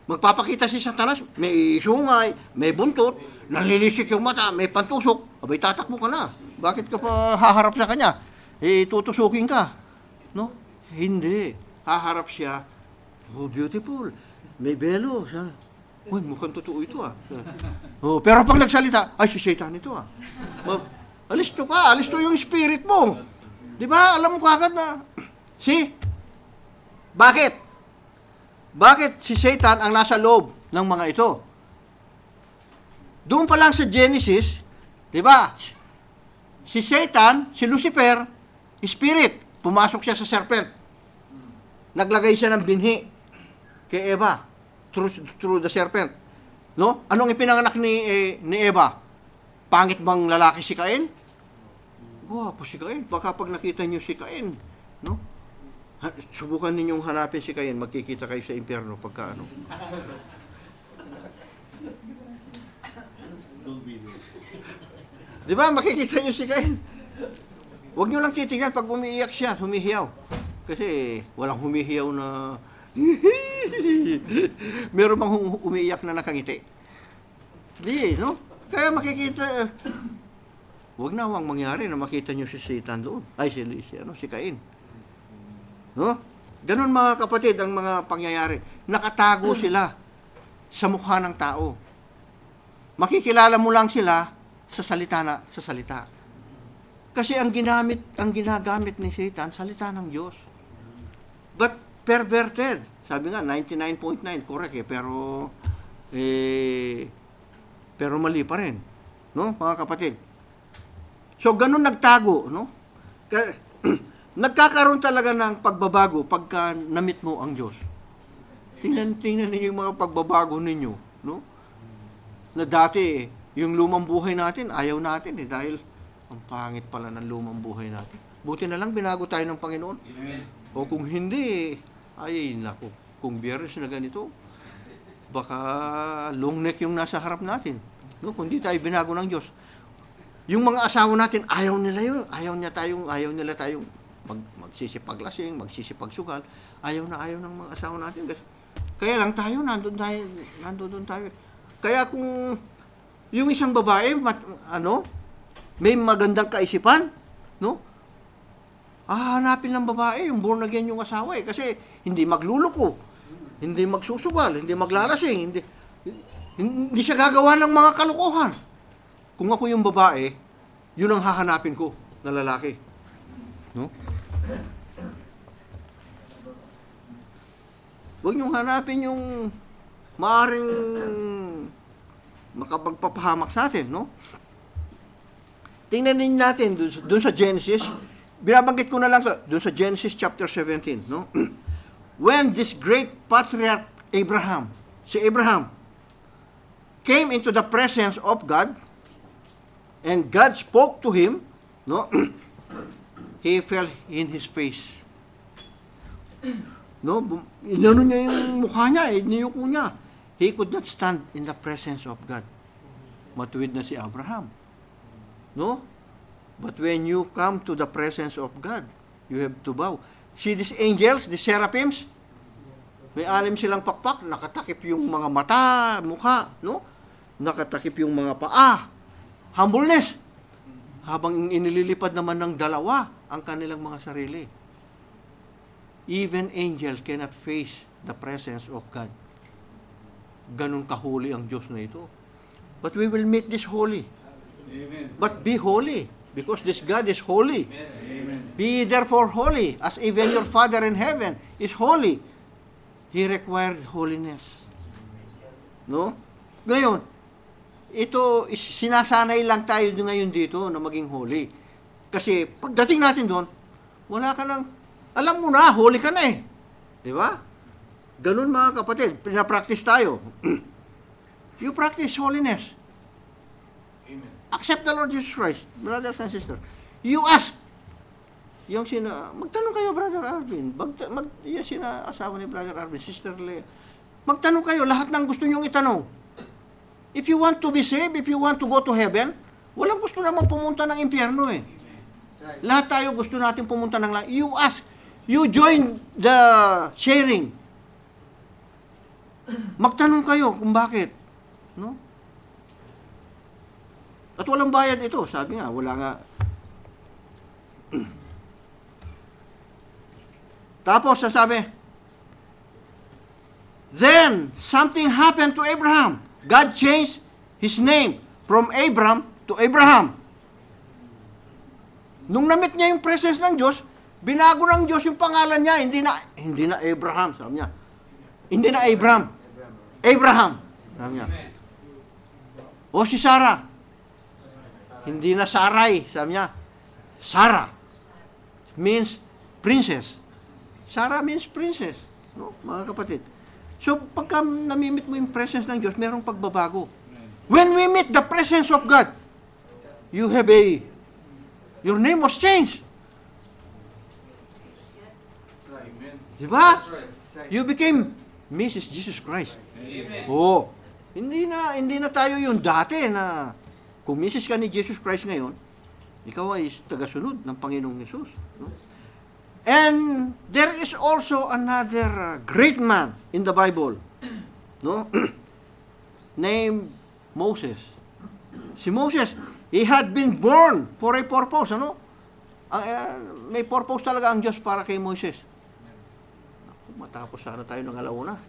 A: Magpapakita si Satanas, may sungay, may buntot, nalilisik yung mata, may pantusok, abay tatakbo ka na. Bakit ka pa haharap sa kanya? Tutusukin ka. No? Hindi. Haharap siya, oh, beautiful, may belo. Uy, mukhang totoo ito ah. Oh, pero pag nagsalita, ay, si Satan ito ah. Alisto ka, alisto yung spirit mo. Di ba? Alam mo kagad na, bakit? Bakit si Satan ang nasa loob ng mga ito? Doon pa lang sa Genesis, di ba? Si Satan, si Lucifer, spirit, pumasok siya sa serpent. Naglagay siya ng binhi kay Eva through the serpent. No? Anong ipinanganak ni Eva? Pangit bang lalaki si Cain? Guwapo si Cain. Baka pag nakita niyo si Cain, no? Subukan ninyong hanapin si Cain, magkikita kayo sa impyerno pagka ano. Di ba? Makikita niyo si Cain. Huwag niyo lang titingnan pag umiiyak siya, humihiyaw. Kasi walang humihiyaw na meron bang umiiyak na nakangiti? Di, no? Kaya makikita, huwag na wang mangyari na makita niyo si Satan doon. Ay, si Cain. No? Ganun mga kapatid ang mga pangyayari. Nakatago sila sa mukha ng tao. Makikilala mo lang sila sa salita. Kasi ang ginagamit ni Satan, salita ng Diyos. But perverted. Sabi nga 99.9 correct pero mali pa rin. No, mga kapatid. So ganun nagtago, no? Nagkakaroon talaga ng pagbabago pagka namit mo ang Diyos. Tingnan niyo yung mga pagbabago ninyo, no? Na dati, yung lumang buhay natin, ayaw natin dahil ang pangit pala ng lumang buhay natin. Buti na lang binago tayo ng Panginoon.
B: Amen.
A: O kung hindi, ay naku, kung biyernes na ganito, baka long neck yung nasa harap natin. No? Kung hindi tayo binago ng Diyos. Yung mga asawa natin, ayaw nila yun. Ayaw nila tayong magsisipaglasing, magsisipagsugal. Ayaw ng mga asawa natin. Kaya lang tayo, nandun tayo. Kaya kung yung isang babae, may magandang kaisipan, no? Hanapin ng babae, yung born again yung asawa kasi hindi magluluko, hindi magsusugal, hindi maglalasing, hindi siya gagawa ng mga kalokohan. Kung ako yung babae, yun ang hahanapin ko na lalaki. No? Huwag niyong hanapin yung maaring makapagpapahamak sa atin, no? Tingnan natin doon sa Genesis. Binabanggit ko na lang doon sa Genesis chapter 17, no? When this great patriarch Abraham, si Abraham, came into the presence of God, and God spoke to him, no? He fell in his face. No? Inano niya yung mukha niya, niyuko niya. He could not stand in the presence of God. Matuwid na si Abraham. No? But when you come to the presence of God, you have to bow. See these angels, these seraphims? May alim silang pakpak, nakatakip yung mga mata, mukha, no? Nakatakip yung mga paa. Humbleness. Habang inililipad naman ng dalawa ang kanilang mga sarili. Even angel cannot face the presence of God. Ganun kahuli ang Diyos na ito. But we will make this holy.
B: Amen.
A: But be holy, because this God is holy.
B: Amen.
A: Be therefore holy, as even your Father in heaven is holy. He required holiness. No? Ngayon, ito, sinasanay lang tayo ngayon dito na maging holy. Kasi pagdating natin doon, wala ka nang, alam mo na, holy ka na eh. Di ba? Ganun mga kapatid, pinapractice tayo. You practice holiness.
B: Amen.
A: Accept the Lord Jesus Christ, brothers and sisters. You ask. Magtanong kayo, Brother Arvin. Yung asawa ni Brother Arvin, Sister Leah. Magtanong kayo, lahat ng gusto nyong itanong. If you want to be saved, if you want to go to heaven, walang gusto namang pumunta ng impyerno eh. Lahat tayo gusto natin pumunta ng langit. You ask. You join the sharing. Magtanong kayo kung bakit. No? At walang bayad ito. Sabi nga, wala nga. Tapos, sabi, then, something happened to Abraham. God changed his name from Abram to Abraham. Nung namit niya yung presence ng Diyos, binago ng Diyos yung pangalan niya, hindi na Abraham, sabi niya. Hindi na Abram. Abraham, sabi niya. O si Sarah, hindi na Sarai, sabi niya. Sarah means princess. Sarah means princess. No, mga kapatid. So, pagka namimit mo yung presence ng Diyos, merong pagbabago. When we meet the presence of God, your name was changed.
B: Amen.
A: Diba?
B: That's right.
A: You became Mrs. Jesus Christ.
B: Amen.
A: Oo. Hindi na tayo yung dati na kung Mrs. ka ni Jesus Christ ngayon, ikaw ay tagasunod ng Panginoong Yesus. No? And there is also another great man in the Bible, no? Named Moses. Si Moses, he had been born for a purpose, ano? May purpose talaga ang Diyos para kay Moses. Matapos sana tayo ng alauna.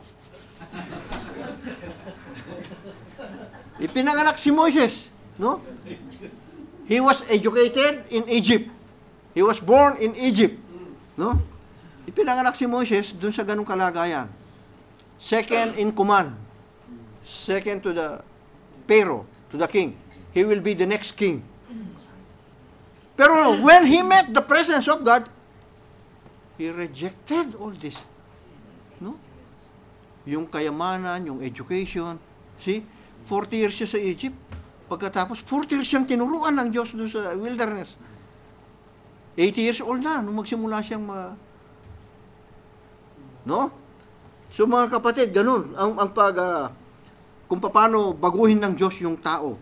A: Ipinanganak si Moses, no? He was educated in Egypt. He was born in Egypt, no? Ipinanganak si Moses dun sa ganung kalagayan. Second in command. Second to the Pharaoh, to the king. He will be the next king. Pero when he met the presence of God, he rejected all this. No? Yung kayamanan, yung education. See? 40 years siya sa Egypt. Pagkatapos, 40 years siyang tinuruan ng Diyos doon sa wilderness. 80 years old na nung magsimula siyang no? So mga kapatid, ganun ang kung paano baguhin ng Diyos yung tao.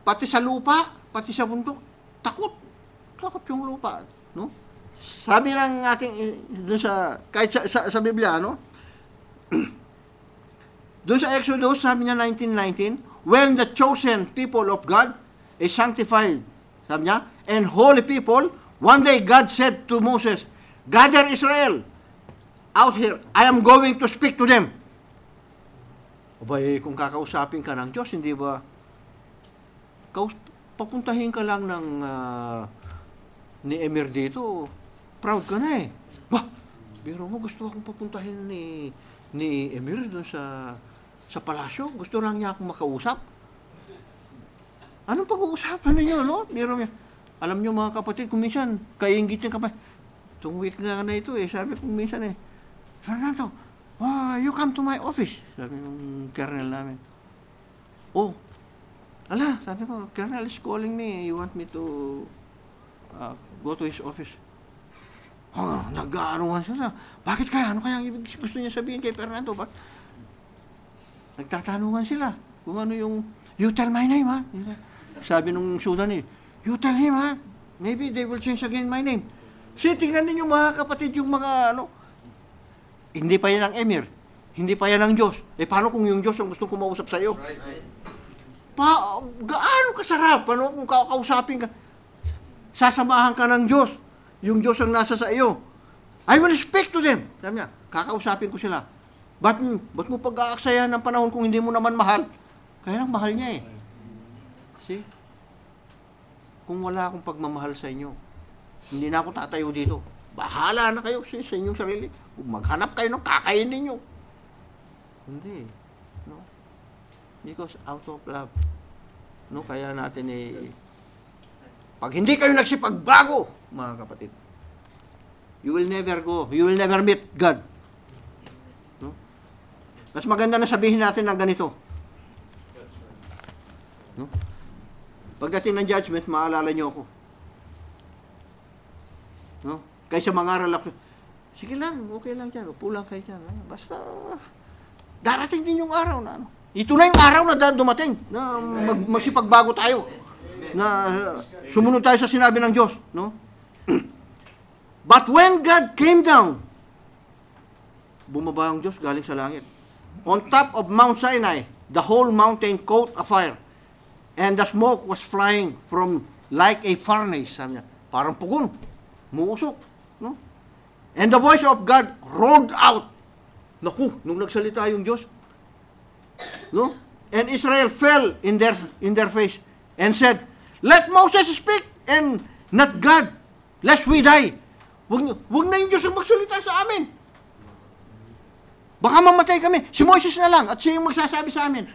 A: Pati sa lupa, pati sa bundok, takot yung lupa, no? Sabi ng ating doon sa kahit sa Biblia, no? Doon sa Exodus, sabi niya 19:19, when the chosen people of God is sanctified, sabi niya, and holy people, one day God said to Moses, gather Israel out here, I am going to speak to them. Abay, kung kakausapin ka ng Diyos, hindi ba, papuntahin ka lang ng ni Emir dito, proud ka na eh. Bah, biro mo, gusto akong papuntahin ni Emir doon sa palasyo. Gusto lang niya akong makausap. Anong pag-uusapan ninyo, no? Biro niya. Alam niyo mga kapatid, kung minsan, kainggitin ka pa. Itong week nga na ito eh, sabi kong minsan eh, Fernando, you come to my office. Sabi ng colonel namin. Oh, ala, sabi ko, Colonel is calling me. You want me to go to his office? Nag-aaruhan sila. Bakit kaya? Ano kaya gusto niya sabihin kay Fernando? Nagtatanungan sila. Kung ano yung, you tell my name, ha? Sabi nung Sudanese, you tell him, ha? Maybe they will change again my name. So, tingnan ninyo mga kapatid yung mga, hindi pa yan ang Emir. Hindi pa yan ang Diyos. Paano kung yung Diyos ang gustong kumausap sa iyo? Gaano kasarap, kung kausapin ka, sasamahan ka ng Diyos, yung Diyos ang nasa sa iyo. I will speak to them. Sabi niya, kakausapin ko sila. Ba't mo pag-aaksayan ng panahon kung hindi mo naman mahal? Kaya lang mahal niya eh. See? Kung wala akong pagmamahal sa inyo, hindi na ako tatayo dito. Bahala na kayo sa inyong sarili. Maghanap kayo ng kakainin ninyo. Hindi. No? Because out of love. No, kaya natin pag hindi kayo nagsipagbago, mga kapatid, you will never go. You will never meet God. No? Mas maganda na sabihin natin na ganito. No? Pagdating ng judgment, maalala niyo ako. No? Kaysa mangaral ako, sige lang, okay lang dyan, upo lang kayo dyan. Basta, darating din yung araw na Ito na yung araw na dumating na magsipagbago tayo. na sumunod tayo sa sinabi ng Diyos, no? But when God came down, bumaba ang Diyos galing sa langit. On top of Mount Sinai, the whole mountain caught afire, and the smoke was flying from like a furnace. Sabi niya, parang pugon, muusok, no? And the voice of God roared out. Naku, nung nagsalita yung Diyos, no? And Israel fell in their face and said, "Let Moses speak and not God, lest we die." Wag na yung Diyos ang magsalita sa amin. Baka mamatay kami. Si Moses na lang at siya yung magsasabi sa amin.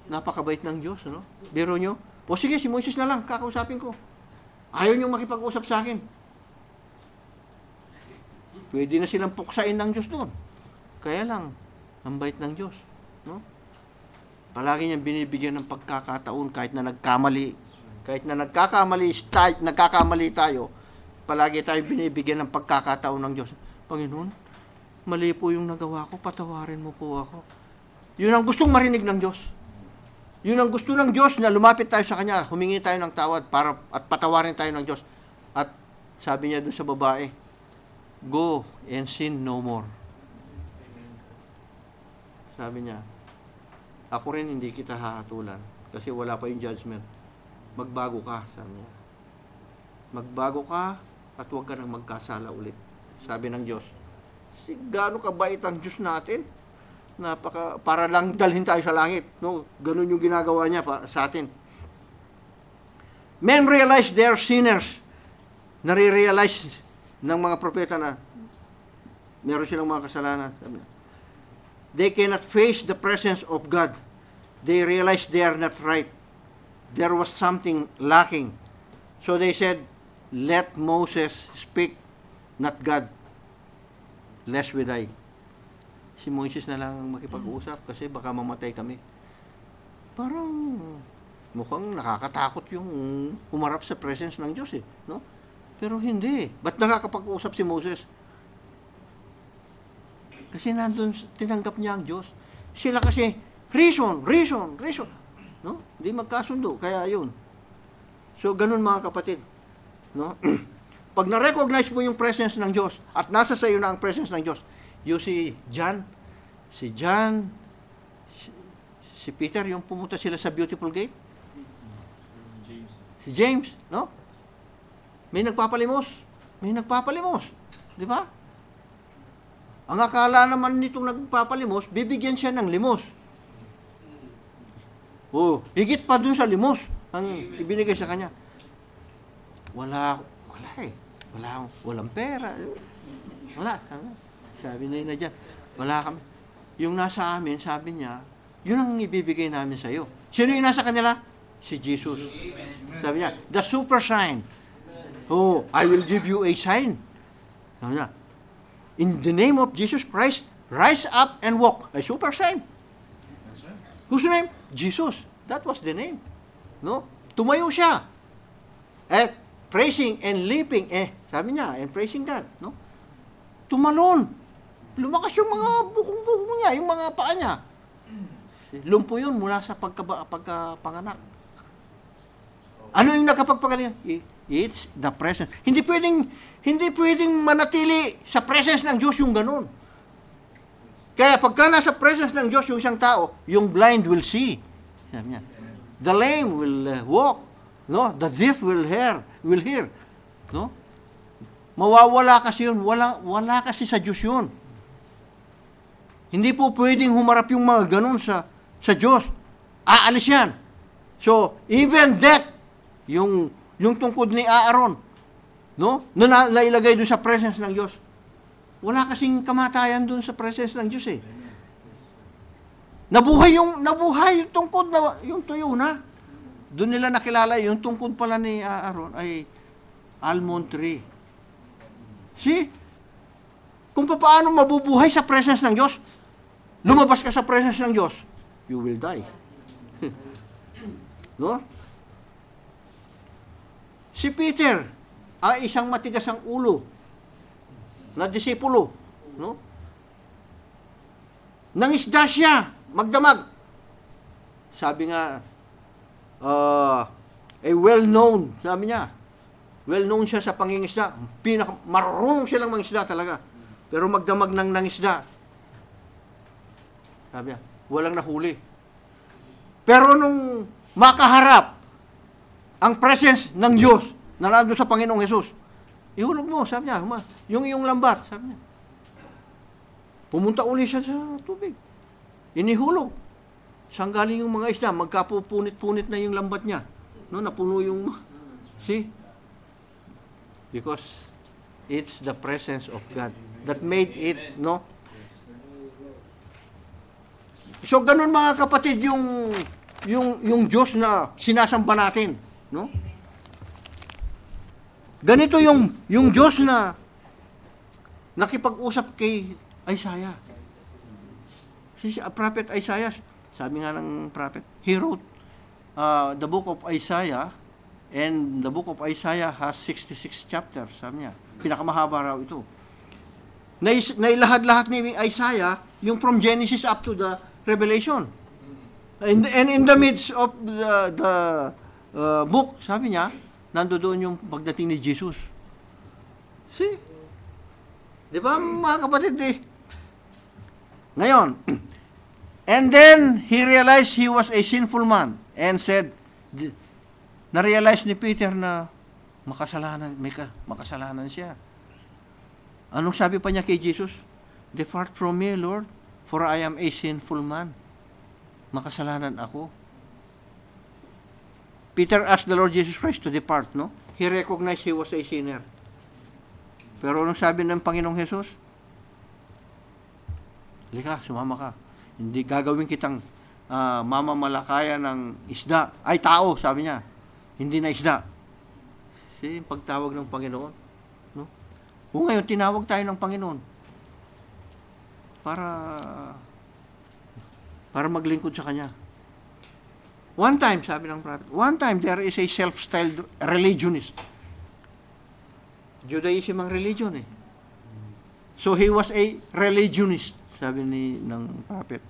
A: Napakabait ng Diyos, no? Biro nyo, o sige, si Moses na lang, kakausapin ko. Ayaw nyo makipag-usap sa akin. Pwede na silang puksain ng Diyos doon. Kaya lang, ang bait ng Diyos, no? Palagi niyang binibigyan ng pagkakataon kahit na nagkamali. Kahit na nagkakamali tayo, palagi tayo binibigyan ng pagkakataon ng Diyos. Panginoon, mali po yung nagawa ko, patawarin mo po ako. Yun ang gustong marinig ng Diyos. Yun ang gusto ng Diyos na lumapit tayo sa Kanya, humingi tayo ng tawad at patawarin tayo ng Diyos. At sabi niya doon sa babae, "Go and sin no more." Sabi niya, ako rin hindi kita hahatulan kasi wala pa yung judgment. Magbago ka, sabi niya. Magbago ka at huwag ka nang magkasala ulit. Sabi ng Diyos. Gaano kabait ang Diyos natin? Para lang dalhin tayo sa langit. No? Ganun yung ginagawa niya sa atin. Men realize they are sinners. Nare-realize ng mga propeta na meron silang mga kasalanan. Sabi niya. They cannot face the presence of God. They realize they are not right. There was something lacking. So they said, "Let Moses speak, not God, lest we die." Si Moses na lang ang makipag-usap kasi baka mamatay kami. Parang mukhang nakakatakot yung humarap sa presence ng Diyos, no? Pero hindi. Ba't nakakapag-usap si Moses? Kasi nandun, tinanggap niya ang Diyos. Sila kasi, reason. No? Hindi magkasundo. Kaya yun. So, ganun mga kapatid. No? Pag na-recognize mo yung presence ng Diyos at nasa sa iyo na ang presence ng Diyos, yung si Peter, yung pumunta sila sa Beautiful Gate. Si James, no? May nagpapalimos. Di ba? Ang akala naman nitong nagpapalimos, bibigyan siya ng limos. Higit pa dun sa limos ang ibinigay sa kanya. Walang pera. Wala. Sabi na dyan, wala kami. Yung nasa amin, sabi niya, yun ang ibibigay namin sa iyo. Sino yung nasa kanila? Si Jesus. Sabi niya, the super sign. I will give you a sign. Sabi niya, in the name of Jesus Christ, rise up and walk. A super sign. Whose name? Jesus. That was the name. No? Tumayo siya. Praising and leaping. Sabi niya, and praising God. No? Tumalon. Lumakas yung mga bukong-bukong niya, yung mga paa niya. Lumpo yun mula sa pagkapanganak. Ano yung nakapagpagaling? It's the presence. Hindi pwedeng manatili sa presence ng Diyos yung ganun. Kaya pagka nasa presence ng Diyos yung isang tao, yung blind will see. Sabi niya, the lame will walk. No? The deaf will hear. No? Mawawala kasi yun. Wala kasi sa Diyos yun. Hindi po pwedeng humarap yung mga ganun sa Diyos. Aalis yan. So, even that, yung tungkod ni Aaron, no? Na nailagay doon sa presence ng Diyos. Wala kasing kamatayan doon sa presence ng Diyos Nabuhay yung tungkod na yung tuyo na. Doon nila nakilala yung tungkod pala ni Aaron ay almond tree. See? Kung paano mabubuhay sa presence ng Diyos, lumabas ka sa presence ng Diyos, you will die. No? Si Peter ay isang matigas ang ulo na disipulo, no? Nangisda siya, magdamag. Sabi nga, well-known, sabi niya. Well-known siya sa pangingisda. Marunong silang mangisda talaga. Pero magdamag ng nangisda. Sabi niya, walang nahuli. Pero nung makaharap ang presence ng Diyos na nandun sa Panginoong Hesus, ihulog mo, sabi niya, yung iyong lambat, sabi niya. Pumunta uli siya sa tubig. Inihulog. Saan galing yung mga isda? Magkapupunit-punit na yung lambat niya. No, napuno yung... See? Because it's the presence of God that made it, no? So, ganun mga kapatid yung Diyos na sinasamba natin, no? Ganito yung Diyos na nakipag-usap kay Isaiah. Si Prophet Isaiah, sabi nga ng prophet, he wrote the book of Isaiah, and the book of Isaiah has 66 chapters, sabi niya. Pinakamahaba raw ito. Nailahad-lahat ni Isaiah yung from Genesis up to the Revelation. And in the midst of the book, sabi niya, nandoon yung pagdating ni Jesus. See? Di ba mga kapatid eh? Ngayon, and then he realized he was a sinful man and said, na-realize ni Peter na makasalanan siya. Anong sabi pa niya kay Jesus? Depart from me, Lord, for I am a sinful man. Makasalanan ako. Peter asked the Lord Jesus Christ to depart, no? He recognized he was a sinner. Pero anong sabi ng Panginoong Jesus? Halika, sumama ka. Hindi gagawin kitang mamamalakaya ng isda. Ay, tao, sabi niya. Hindi na isda. See, pagtawag ng Panginoon. No? Kung ngayon, tinawag tayo ng Panginoon para maglingkod sa Kanya. One time, sabi ng prophet, one time there is a self-styled religionist. Judaism ang religion eh. So he was a religionist, sabi ng prophet.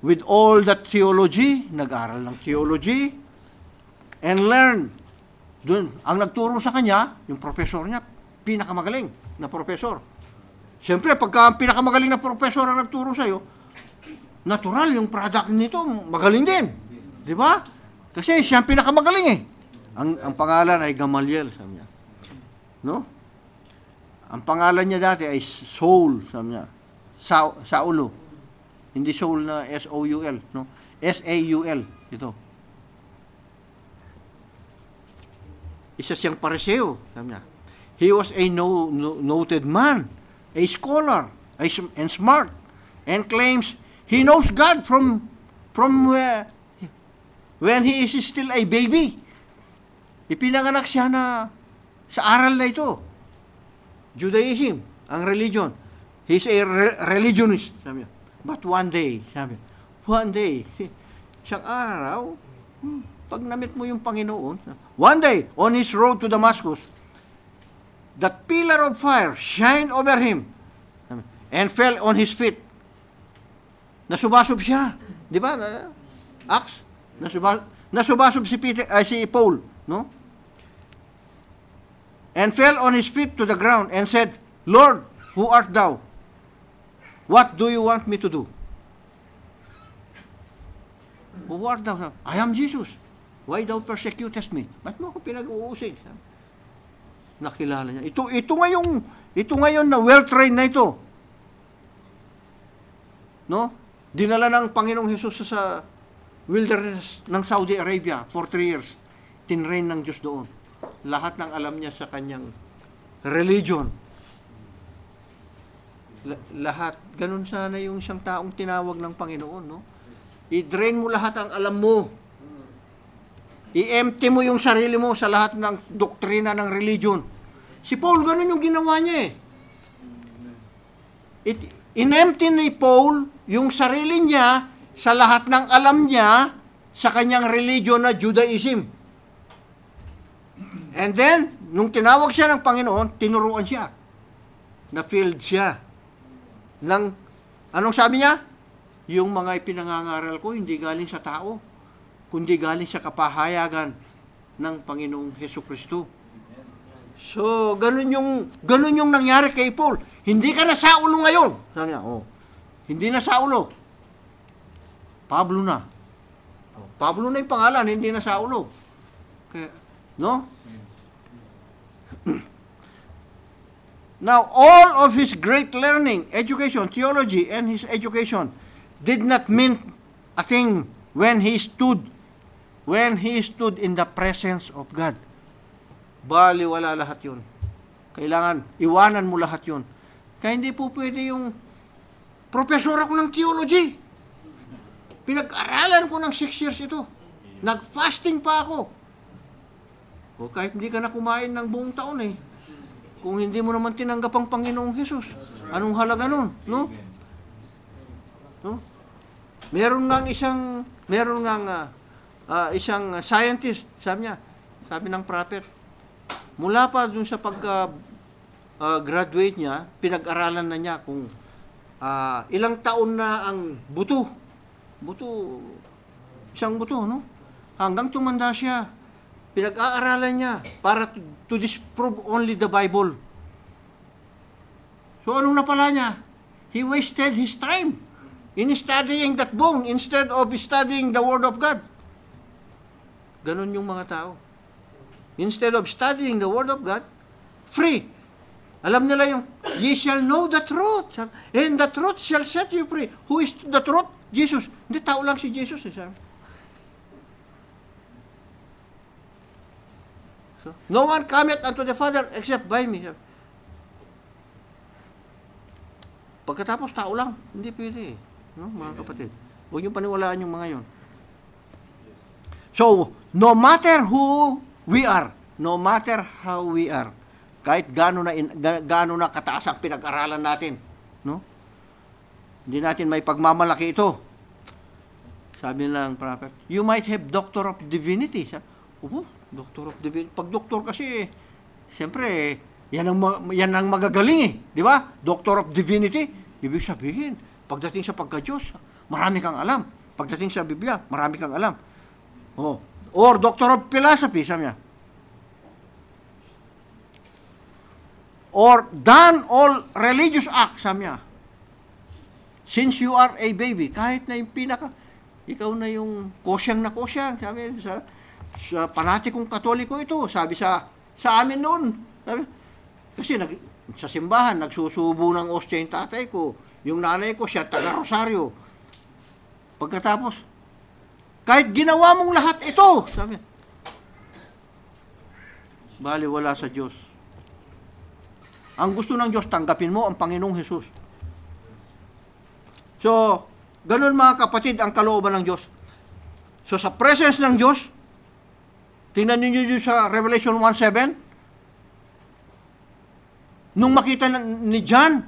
A: With all that theology, nag-aral ng theology, and learned. Doon, ang nagturo sa kanya, yung professor niya, pinakamagaling na professor. Siyempre, pagka ang pinakamagaling na professor ang nagturo sa'yo, natural, yung product nito, magaling din. Di ba? Kasi siya ang pinakamagaling eh. Ang pangalan ay Gamaliel, sabi niya. No? Ang pangalan niya dati ay Saul, sabi niya. Saulo. Hindi Saul na S-O-U-L, no? S-A-U-L, ito. Isa siyang pariseo, sabi niya. He was a noted man, a scholar, and smart, and claims he knows God from when he is still a baby. Ipinanganak siya na sa aral na ito. Judaism, ang religion. He's a religionist, sabi niya. But one day, sabi niya, one day, siyang araw, pag namit mo yung Panginoon, one day, on his road to Damascus, that pillar of fire shined over him and fell on his feet. Nasubasob siya. Di ba? Acts? Nasubasob si Paul, no? And fell on his feet to the ground and said, Lord, who art thou? What do you want me to do? Who art thou? I am Jesus. Why thou persecutest me? Ba't mo ako pinag-uusig? Nakilala niya. Ito ngayon na well-trained na ito. No? Dinala ng Panginoong Hesus sa wilderness ng Saudi Arabia for 3 years. Tinrain ng Diyos doon. Lahat ng alam niya sa kanyang religion. Lahat. Ganun sana yung siyang taong tinawag ng Panginoon, no? I-drain mo lahat ang alam mo. I-empty mo yung sarili mo sa lahat ng doktrina ng religion. Si Paul, ganun yung ginawa niya eh. In-empty ni Paul yung sarili niya sa lahat ng alam niya sa kanyang religion na Judaism. And then, nung tinawag siya ng Panginoon, tinuruan siya. Na-filled siya. Anong sabi niya? Yung mga ipinangangaral ko, hindi galing sa tao, kundi galing sa kapahayagan ng Panginoong Hesukristo. So, ganun yung nangyari kay Paul. Hindi ka na Saulo ngayon. Sabi niya, hindi na Saulo. Pablo na. Pablo na yung pangalan, hindi na Saulo. Kaya, no? Now, all of his great learning, education, theology, and his education did not mean a thing when he stood in the presence of God. Bali, wala lahat yun. Kailangan, iwanan mo lahat yun. Kaya hindi po pwede yung professor ako ng theology. Pinag-aralan ko ng 6 years ito. Nag-fasting pa ako. O kahit hindi ka na kumain ng buong taon eh. Kung hindi mo naman tinanggap ang Panginoong Hesus, anong halaga nun? No? No? Meron ngang isang scientist, sabi ng prophet, mula pa dun sa pagka-graduate niya, pinag-aralan na niya kung ilang taon na ang isang buto, no? Hanggang tumanda siya, pinag-aaralan niya para to disprove only the Bible. So anong napala niya? He wasted his time in studying that bone instead of studying the Word of God. Ganon yung mga tao. Instead of studying the Word of God, free. Alam nila yung, ye shall know the truth, and the truth shall set you free. Who is the truth? Jesus. Hindi, tao lang si Jesus. So, no one cometh unto the Father except by me. Pagkatapos, tao lang. Hindi pwede. No, mga kapatid. Huwag niyong paniwalaan yung mga yon. So, no matter who we are, no matter how we are, kahit gaano na kataas ang pinag-aralan natin, no? Hindi natin may pagmamalaki ito. Sabi ng prophet, you might have Doctor of Divinity. Doctor of Divinity. Pag doktor kasi, siyempre, yan ang magagaling eh. Di ba? Doctor of Divinity. Ibig sabihin, pagdating sa pagka-Diyos, marami kang alam. Pagdating sa Biblia, marami kang alam. Or Doctor of Philosophy, sabi niya. Or done all religious acts, sabi niya. Since you are a baby, kahit na yung ikaw na yung kosyang na kosyang, sabi sa panatikong Katoliko ito, sabi sa amin noon. Sabi, kasi sa simbahan, nagsusubo ng ostya yung tatay ko, yung nanay ko, siya taga-rosaryo. Pagkatapos, kahit ginawa mong lahat ito, sabi, bali wala sa Diyos. Ang gusto ng Diyos, tanggapin mo ang Panginoong Hesus. So, ganun mga kapatid ang kalooban ng Diyos. So, sa presence ng Diyos, tingnan niyo sa Revelation 1:7, nung makita ni John,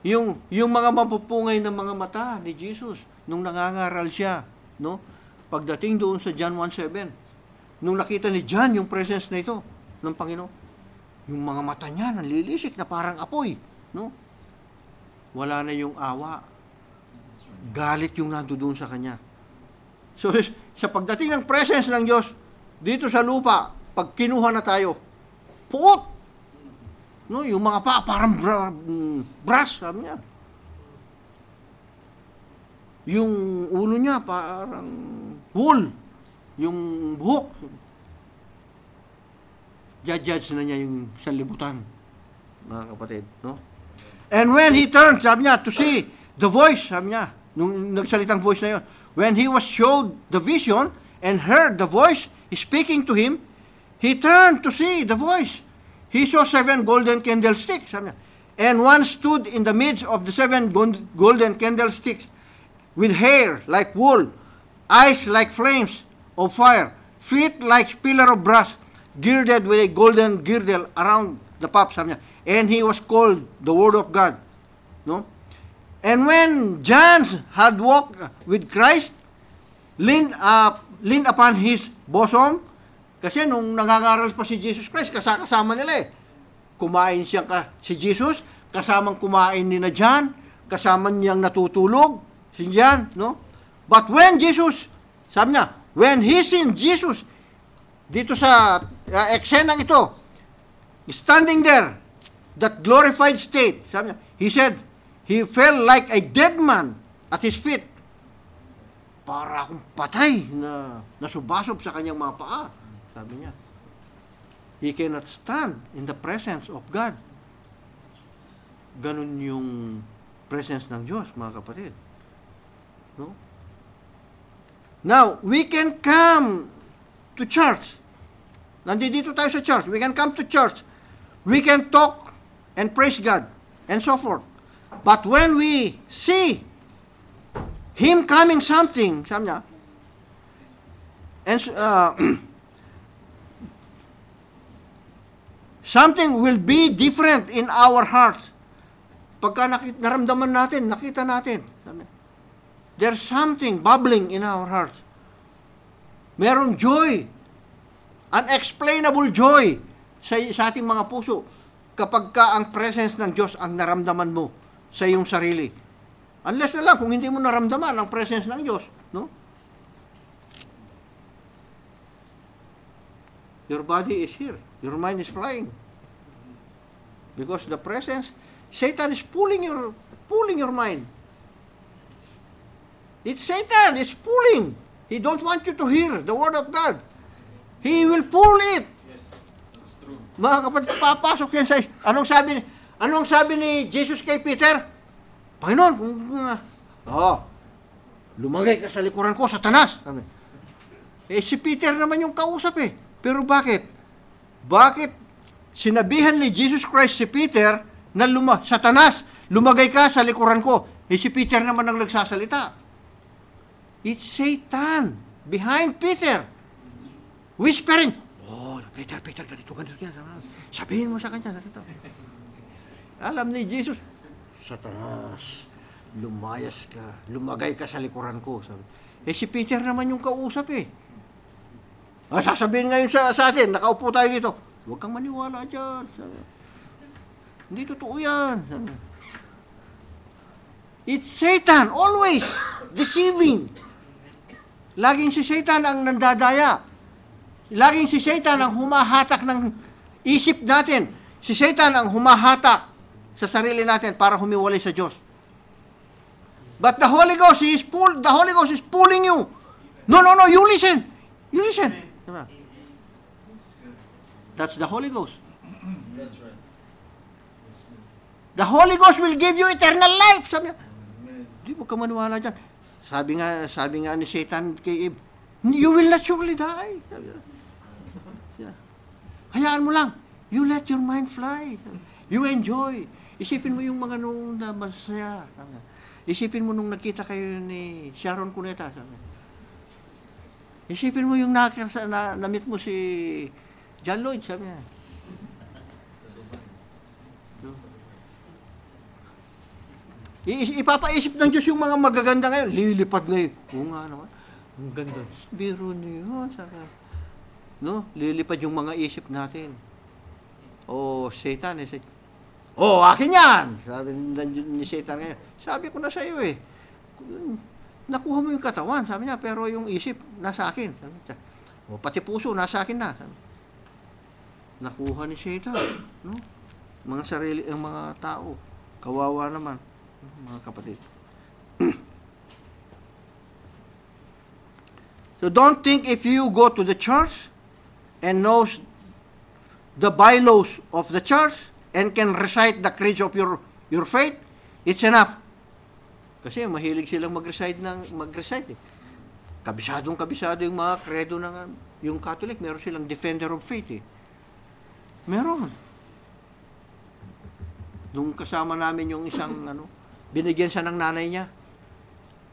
A: yung mga mapupungay ng mga mata ni Jesus, nung nangangaral siya, no? Pagdating doon sa John 1:7, nung nakita ni John yung presence na ito ng Panginoon, yung mga mata niya nanlilisik na parang apoy, no? Wala na yung awa. Galit yung nandoon sa kanya. So, sa pagdating ng presence ng Diyos, dito sa lupa, pag kinuha na tayo, puot! No, yung mga parang brass, sabi niya. Yung ulo niya, parang wool. Yung buhok. Judge na niya yung sanlibutan, mga kapatid, no? And when he turned, sabi niya, to see the voice, sabi niya, nung nagsalitang voice na yun, when he was showed the vision and heard the voice speaking to him, he turned to see the voice. He saw 7 golden candlesticks, sabi niya, and one stood in the midst of the 7 golden candlesticks with hair like wool, eyes like flames of fire, feet like pillar of brass, girded with a golden girdle around the paps, sabi niya. And he was called the Word of God. No? And when John had walked with Christ, leaned upon his bosom, kasi nung nangangaral pa si Jesus Christ, kasama nila eh. Kumain siya si Jesus, kasamang kumain ni na John, kasama niyang natutulog, si John, no? But when Jesus, sabi niya, when he seen Jesus, dito sa eksenang ito, standing there, that glorified state, sabi niya, he said, he felt like a dead man at his feet. Para akong patay na nasubasob sa kanyang mga paa. Sabi niya, he cannot stand in the presence of God. Ganun yung presence ng Diyos, mga kapatid. No? Now, we can come to church. Nandito tayo sa church. We can come to church. We can talk and praise God and so forth. But when we see Him coming something, sabi niya, and something will be different in our hearts. Pagka naramdaman natin, nakita natin, sabi niya, there's something bubbling in our hearts. Merong joy, unexplainable joy sa ating mga puso kapag ka ang presence ng Diyos ang naramdaman mo sa iyong sarili. Unless na lang kung hindi mo naramdaman ang presence ng Diyos, no? Your body is here. Your mind is flying. Because the presence, Satan is pulling your mind. It's Satan, it's pulling. He don't want you to hear the word of God. He will pull it.
B: Yes, that's true.
A: Mga kapatid, papasok yan sa... Anong sabi ni Jesus kay Peter? Panginoon, lumagay ka sa likuran ko, Satanas. Si Peter naman yung kausap eh. Pero bakit? Bakit sinabihan ni Jesus Christ si Peter na Satanas, lumagay ka sa likuran ko? Si Peter naman ang nagsasalita. It's Satan behind Peter. Whispering, Peter, ganito. Sabihin mo sa kanya, ganito. Alam ni Jesus, Satanas, lumayas ka, lumagay ka sa likuran ko. Sabi. Si Peter naman yung kausap eh. Sasabihin ngayon sa atin, nakaupo tayo dito, huwag kang maniwala dyan. Sabi. Hindi totoo yan. Sabi. It's Satan, always deceiving. Laging si Satan ang nandadaya. Laging si Satan ang humahatak ng isip natin. Si Satan ang humahatak sa sarili natin para humiwalay sa Diyos. But the Holy Ghost is pulling you. No, you listen. You listen. That's the Holy Ghost.
B: That's right.
A: The Holy Ghost will give you eternal life. Sabi niya, di mo ka maniwala dyan. Sabi nga ni Satan kay Eve, you will not surely die. Sabi niya. Hayaan mo lang. You let your mind fly. You enjoy. Isipin mo yung mga nung na masaya. Isipin mo nung nakita kayo ni Sharon Cuneta. Isipin mo yung na-meet mo si John Lloyd. Sabi niya. Ipapaisip ng Diyos yung mga magaganda ngayon. Lilipad ngayon. Oo nga naman. Ang ganda. Biro niyo. No? Lilipad yung mga isip natin. Satan is akin yan! Sabi ni Satan ngayon. Sabi ko na sa iyo eh. Nakuha mo yung katawan. Sabi niya, pero yung isip nasa akin. Sabi niya, pati puso nasa akin na. Sabi. Nakuha ni Satan. No? Ang mga tao. Kawawa naman. Mga kapatid. So don't think if you go to the church and knows the bylaws of the church and can recite the creed of your faith, it's enough. Kasi mahilig silang mag-recite eh. Kabisado yung mga credo ng yung Catholic, meron silang defender of faith eh. Meron. Nung kasama namin yung isang binigyan siya ng nanay niya.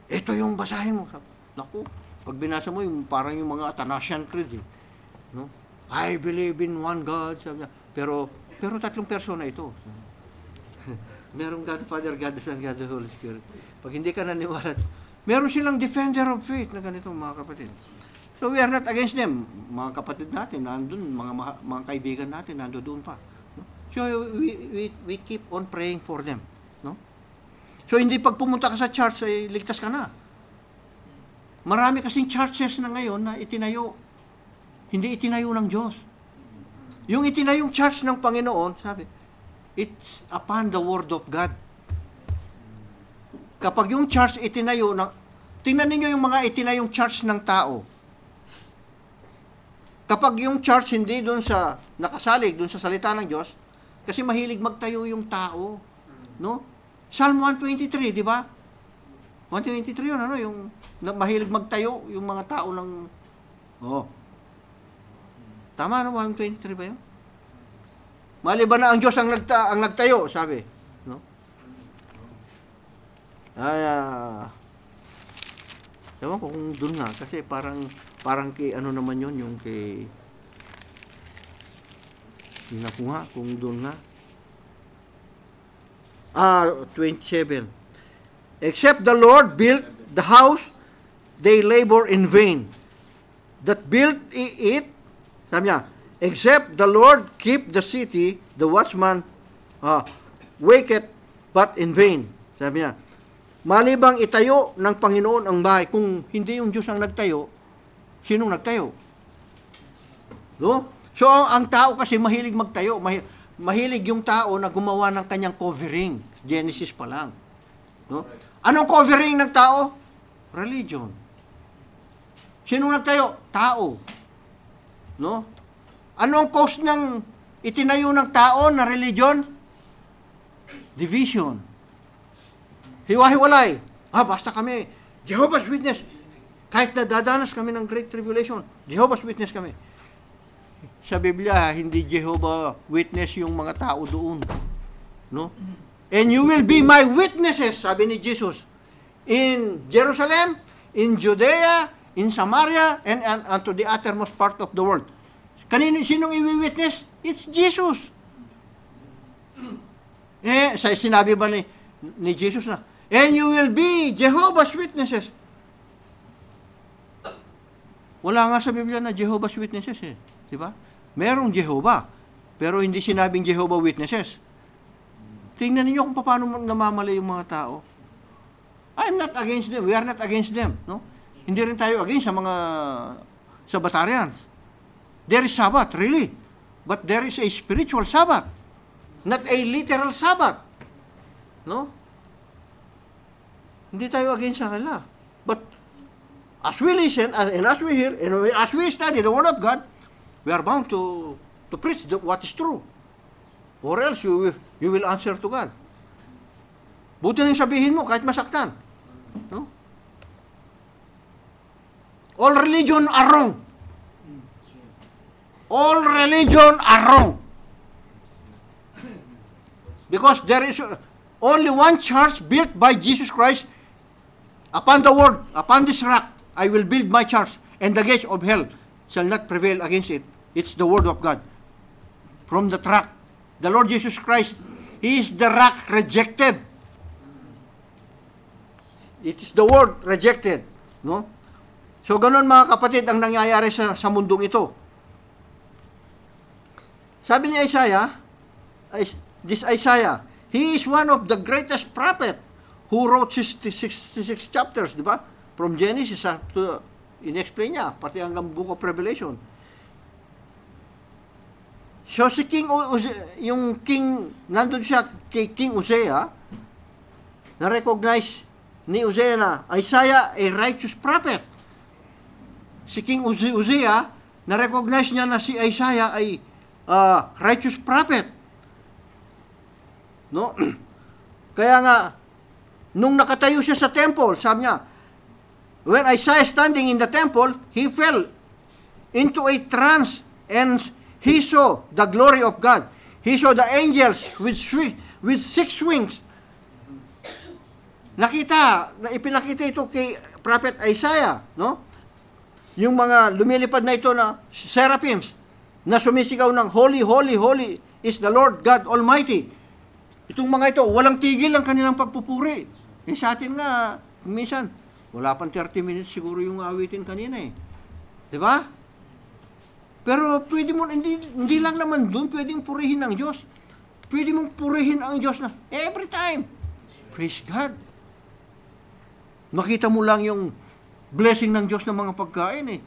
A: Ito yung basahin mo. Naku, pag binasa mo, parang yung mga Athanasian Creed. Eh. No? I believe in one God. Sabi niya. Pero tatlong persona ito. Merong God the Father, God the Son, God the Holy Spirit. Pag hindi ka naniwala, meron silang defender of faith na ganito, mga kapatid. So we are not against them. Mga kapatid natin, nandun, mga kaibigan natin, nandun pa. No? So we keep on praying for them. No? So, hindi pag pumunta ka sa church, ay ligtas ka na. Marami kasing churches na ngayon na itinayo. Hindi itinayo ng Diyos. Yung itinayong church ng Panginoon, sabi, it's upon the Word of God. Kapag yung church itinayo, tingnan ninyo yung mga itinayong church ng tao. Kapag yung church hindi doon sa, nakasalig doon sa salita ng Diyos, kasi mahilig magtayo yung tao. No? Psalm 123, di ba? 123 yun, ano, yung mahilig magtayo, yung mga tao ng, tama, no? 123 ba yun? Maliban na ang Diyos ang nagtayo, sabi. No? Ewan ko kung doon nga, kasi parang kay ano naman yun, yung kay, hindi na ko nga, kung doon nga. 27. Except the Lord built the house, they labor in vain. That built it, sabi niya, except the Lord keep the city, the watchman waketh but in vain. Sabi niya, malibang itayo ng Panginoon ang bahay, kung hindi yung Diyos ang nagtayo, sinong nagtayo? No? So, ang tao kasi mahilig magtayo. Mahilig yung tao na gumawa ng kanyang covering. Genesis pa lang. No? Anong covering ng tao? Religion. Sinong nagtayo? Tao. No? Anong cause ng itinayo ng tao na religion? Division. Hiwa-hiwalay. Basta kami, Jehovah's Witness. Kahit nadadanas kami ng Great Tribulation, Jehovah's Witness kami. Sa Biblia, hindi Jehovah Witness yung mga tao doon. No? And you will be my witnesses, sabi ni Jesus, in Jerusalem, in Judea, in Samaria, and unto the uttermost part of the world. Sinong i-witness? It's Jesus. Sinabi ba ni Jesus na, and you will be Jehovah's Witnesses. Wala nga sa Biblia na Jehovah's Witnesses eh. Di ba? Merong Jehovah, pero hindi sinabing Jehovah Witnesses. Tingnan niyo kung paano namamali yung mga tao. I'm not against them. We are not against them. No? Hindi rin tayo against sa mga Sabbatarians. There is Sabbath, really. But there is a spiritual Sabbath. Not a literal Sabbath. No? Hindi tayo against sa kanila. But as we listen, and as we hear, and as we study the Word of God, we are bound to preach what is true. Or else you will answer to God. Buti nang sabihin mo kahit masaktan. No? All religion are wrong. All religion are wrong. Because there is only one church built by Jesus Christ upon the word, upon this rock, I will build my church, and the gates of hell shall not prevail against it. It's the word of God. From the rock, the Lord Jesus Christ, He is the rock rejected. It is the word rejected. No? So, ganun mga kapatid ang nangyayari sa mundong ito. Sabi ni Isaiah, he is one of the greatest prophet who wrote 66 chapters, di ba? From Genesis to, in-explain niya, pati hanggang Book of Revelation. So si yung king, nandun siya kay King Uzziah, na-recognize ni Uzziah na Isaiah a righteous prophet. Si King Uzziah, na-recognize niya na si Isaiah ay righteous prophet. No? Kaya nga, nung nakatayo siya sa temple, sabi niya, when Isaiah standing in the temple, he fell into a trance and he saw the glory of God. He saw the angels with 6 wings. Ipinakita ito kay Prophet Isaiah, no? Yung mga lumilipad na ito na seraphims na sumisigaw ng Holy, Holy, Holy is the Lord God Almighty. Itong mga ito, walang tigil ang kanilang pagpupuri. Sa atin nga, minsan, wala pang 30 minutes siguro yung awitin kanina eh. Di ba? Pero pwede mo, hindi lang naman doon, pwedeng purihin ang Diyos. Pwede mong purihin ang Diyos na every time. Praise God. Makita mo lang yung blessing ng Diyos ng mga pagkain eh.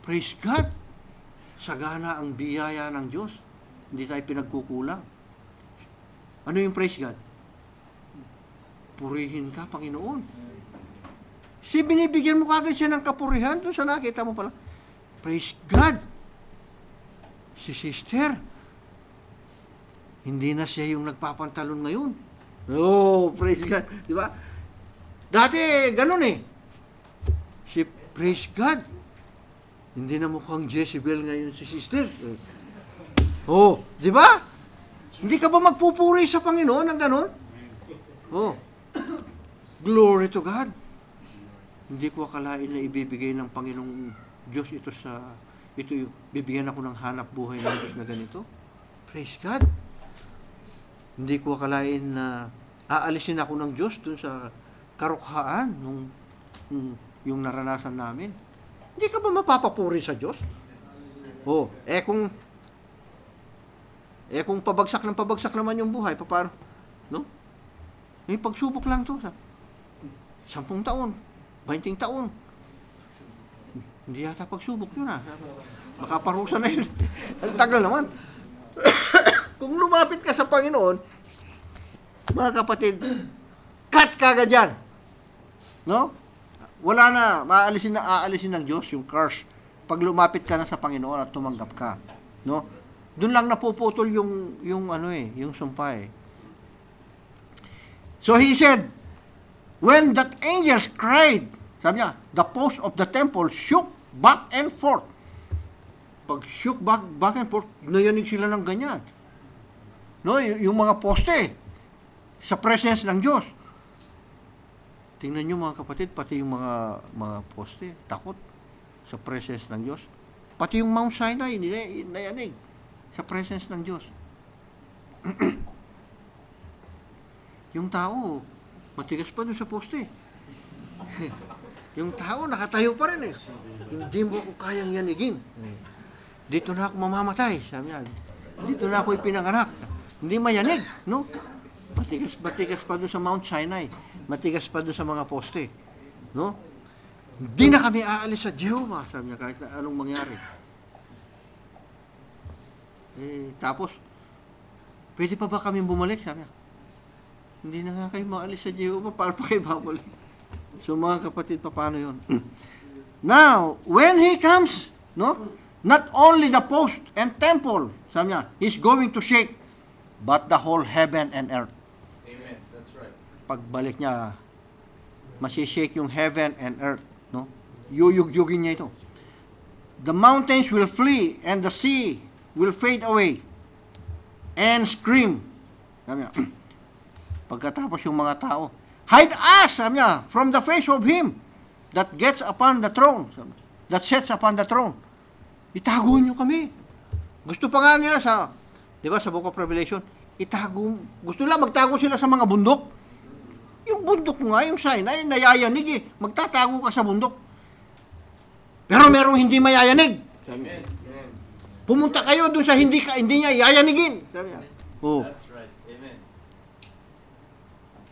A: Praise God. sagana ang biyaya ng Diyos. Hindi tayo pinagkukulang. Ano yung praise God? Purihin ka, Panginoon. Binibigyan mo kagad siya ng kapurihan, doon sa nakita mo pala. Praise God. Si sister, hindi na siya yung nagpapantalon ngayon. Oh, praise God. Di ba? Dati, ganun eh. Praise God. Hindi na mukhang Jezebel ngayon si sister. Oh, di ba? Hindi ka ba magpupuri sa Panginoon ng ganun? Oh, glory to God. Hindi ko akalain na ibibigay ng Panginoong Diyos ito yung bibigyan ako ng hanap buhay ng Diyos na ganito. Praise God. Hindi ko akalain na aalisin ako ng Diyos dun sa karukhaan yung naranasan namin. Hindi ka ba mapapapuri sa Diyos? Oh, kung pabagsak naman yung buhay, paano? No? May pagsubok lang to. 10 taon, 20 taon. Hindi yata pagsubok yun Baka parusa na yun. Ang tagal naman. Kung lumapit ka sa Panginoon, mga kapatid, cut kagad yan. No? Wala na, aalisin ng Diyos yung curse pag lumapit ka na sa Panginoon at tumanggap ka. No? Doon lang napuputol yung sumpa eh. So he said, when that angels cried, sabi niya, the post of the temple shook back and forth. Pag shook back and forth, nayanig sila ng ganyan. No, yung mga poste sa presence ng Diyos. Tingnan niyo mga kapatid, pati yung mga poste, takot sa presence ng Diyos. Pati yung Mount Sinai, nayanig sa presence ng Diyos. Yung tao, matigas pa dun sa poste. Yung tao, nakatayo pa rin eh. Hindi mo ko kayang yanigin. Dito na ako mamamatay, sabi niya. Dito na ako ipinanganak. Hindi mayanig, no? Matigas pa dun sa Mount Sinai. Matigas pa dun sa mga poste. No? Hindi na kami aalis sa Jehovah, sabi niya, kahit na anong mangyari. Tapos, pwede pa ba kami bumalik, sabi niya. Hindi na nga kayo maalis sa Jehovah, para pa kayo babalik. So mga kapatid, paano yun? Now, when He comes, no? Not only the post and temple, sabi niya, He's going to shake, but the whole heaven and earth.
B: Amen. That's right.
A: Pagbalik niya, masishake yung heaven and earth, no? Yuyug-yugin niya ito. The mountains will flee and the sea will fade away and scream. Sabi niya, pagkatapos yung mga tao, hide us, sabi niya, from the face of Him that gets upon the throne, that sits upon the throne. Itago niyo kami. Gusto pa nga nila di ba, sa Book of Revelation, gusto lang magtago sila sa mga bundok. Yung bundok nga, yung Sinai, nayayanig eh. Magtatago ka sa bundok. Pero merong hindi mayayanig.
B: Amen.
A: Pumunta kayo doon sa hindi niya yayanigin. Sabi niya. Oh.
B: That's right. Amen.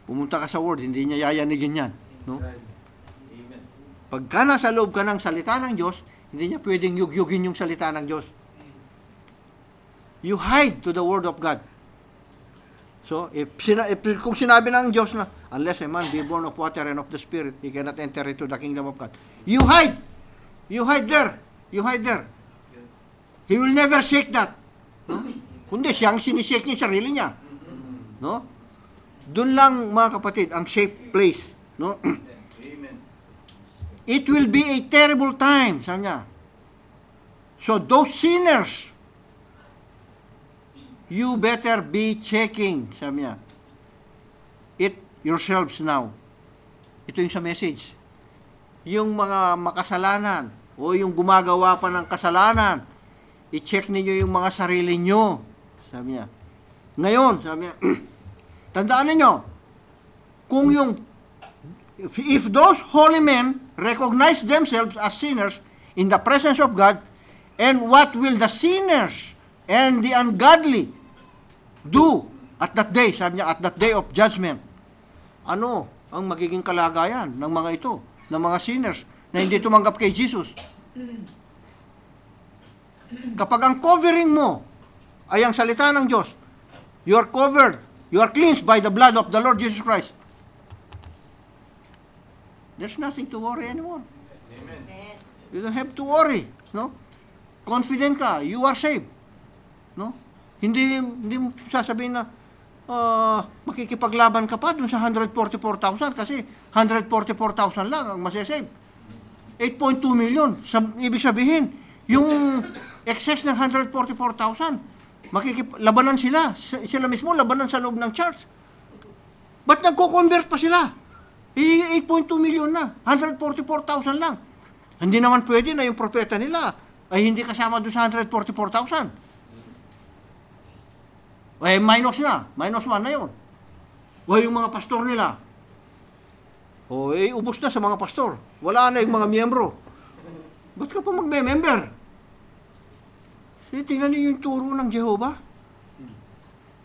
A: Pumunta ka sa Word, hindi niya yayanigin yan. No?
B: Right. Amen.
A: Pagka nasa loob ka ng salita ng Diyos, hindi niya pwedeng yugyugin yung salita ng Diyos. You hide to the Word of God. So, kung sinabi ng Diyos na, unless a man be born of water and of the Spirit, he cannot enter into the kingdom of God. You hide. You hide there. You hide there. He will never shake that. No? Kundi siyang sinishake niya sarili niya. No? Doon lang, mga kapatid, ang safe place. No?
B: Amen.
A: It will be a terrible time, sabi niya. So those sinners, you better be checking, sabi niya, it yourselves now. Ito yung sa message. Yung mga makasalanan, o yung gumagawa pa ng kasalanan, i-check ninyo yung mga sarili nyo, sabi niya. Ngayon, sabi niya, tandaan ninyo, kung if those holy men recognize themselves as sinners in the presence of God, and what will the sinners and the ungodly do at that day, sabi niya, at that day of judgment? Ano ang magiging kalagayan ng mga ito, ng mga sinners na hindi tumanggap kay Jesus? Kapag ang covering mo ay ang salita ng Diyos, you are covered, you are cleansed by the blood of the Lord Jesus Christ. There's nothing to worry anymore.
B: Amen.
A: You don't have to worry, no? Confident ka, you are saved. No? Hindi mo sasabihin na makikipaglaban ka pa dun sa 144,000 kasi 144,000 lang ang masasave. 8.2 million. Ibig sabihin, yung excess ng 144,000, labanan sila. Sila mismo, labanan sa loob ng church. Ba't nagko-convert pa sila? 8.2 million na. 144,000 lang. Hindi naman pwede na yung propeta nila ay hindi kasama doon sa 144,000. Eh, minus na. Minus 1 na yun. O yung mga pastor nila. O, ubos na sa mga pastor. Wala na yung mga miyembro. Ba't ka pa magme-member? Tingnan niyo yung turo ng Jehovah.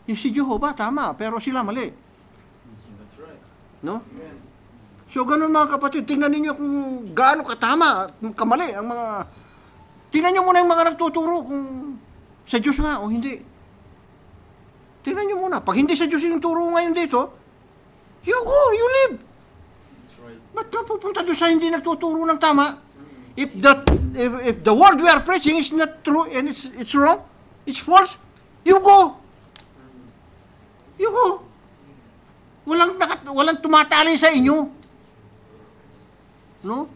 A: Yung si Jehovah, tama, pero sila mali.
B: That's right.
A: No?
B: Amen.
A: So, ganun mga kapatid, tingnan ninyo kung gaano katama, kamali ang mga... Tingnan nyo muna yung mga nagtuturo kung sa Diyos nga o hindi. Tingnan nyo muna. Pag hindi sa Diyos yung turo ngayon dito, you go, you live.
B: That's right.
A: Ba't ka pupunta doon sa hindi nagtuturo ng tama? If the word we are preaching is not true and it's wrong, it's false, you go. You go. Walang tumatali sa inyo. No?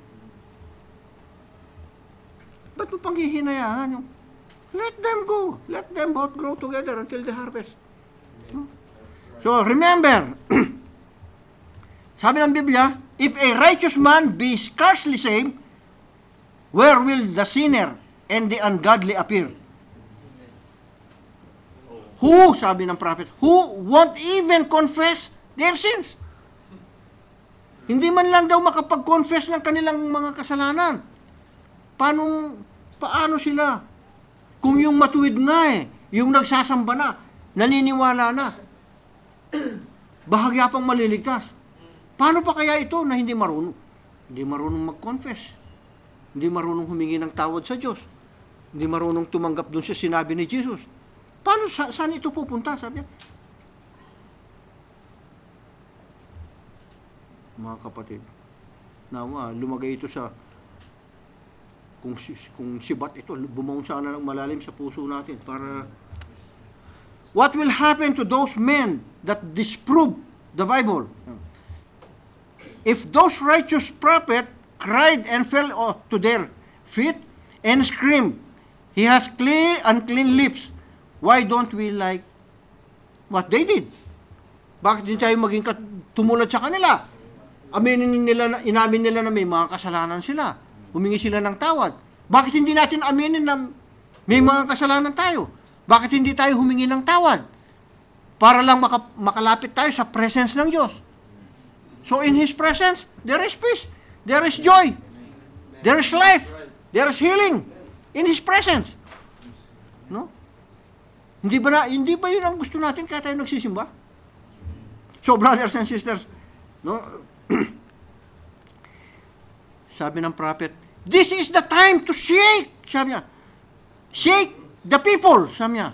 A: Ba't mo pang hihinayaan yung let them go. Let them both grow together until the harvest. No? So, remember, sabi ng Biblia, if a righteous man be scarcely saved, where will the sinner and the ungodly appear? Who, sabi ng prophet, who won't even confess their sins? Hindi man lang daw makapag-confess ng kanilang mga kasalanan. Paano sila? Kung yung matuwid na yung nagsasamba na, naniniwala na, bahagya pang maliligtas. Paano pa kaya ito na hindi marunong? Hindi marunong mag-confess. Hindi marunong humingi ng tawad sa Diyos. Hindi marunong tumanggap dun sa sinabi ni Jesus. Paano, saan ito pupunta? Sabi niya. Mga kapatid, nawa, lumagay ito sa kung sibat ito, bumaon sana ng malalim sa puso natin para what will happen to those men that disprove the Bible? If those righteous prophet cried and fell to their feet and screamed, he has unclean lips, why don't we like what they did? Bakit hindi tayo maging tumulad sa kanila? Inamin nila na may mga kasalanan sila. Humingi sila ng tawad. Bakit hindi natin aminin na may mga kasalanan tayo? Bakit hindi tayo humingi ng tawad? Para lang makalapit tayo sa presence ng Diyos. So in His presence, there is peace. There is joy. There is life. There is healing. In His presence. No? Hindi ba yun ang gusto natin kaya tayo nagsisimba? So brothers and sisters, no? Sabi ng prophet, this is the time to shake. Sabi niya, shake the people. Sabi niya,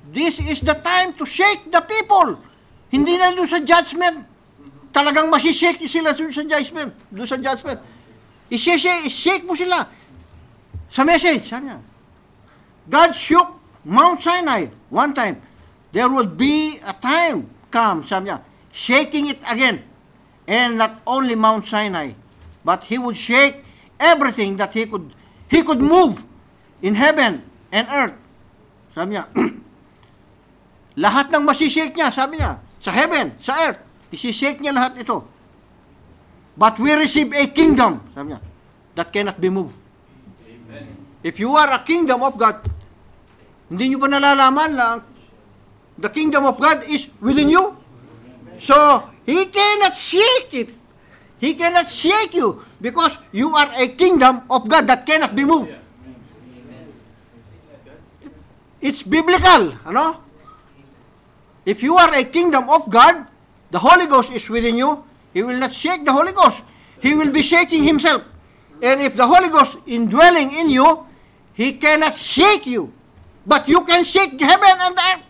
A: this is the time to shake the people. Hindi na doon sa judgment. Talagang masishake sila sa judgment. Doon sa judgment. I-shake mo sila. Sa message, sabi niya, God shook Mount Sinai one time. There would be a time come, sabi niya, shaking it again. And not only Mount Sinai, but He would shake everything that He could move in heaven and earth. Sabi niya, lahat ng masishake niya, sabi niya, sa heaven, sa earth, isishake niya lahat ito. But we receive a kingdom, sabi niya, that cannot be moved.
B: Amen.
A: If you are a kingdom of God, hindi nyo ba nalalaman na the kingdom of God is within you? So, He cannot shake it. He cannot shake you because you are a kingdom of God that cannot be moved. It's biblical, ano? If you are a kingdom of God, the Holy Ghost is within you, He will not shake the Holy Ghost. He will be shaking Himself. And if the Holy Ghost indwelling in you, He cannot shake you. But you can shake heaven and earth.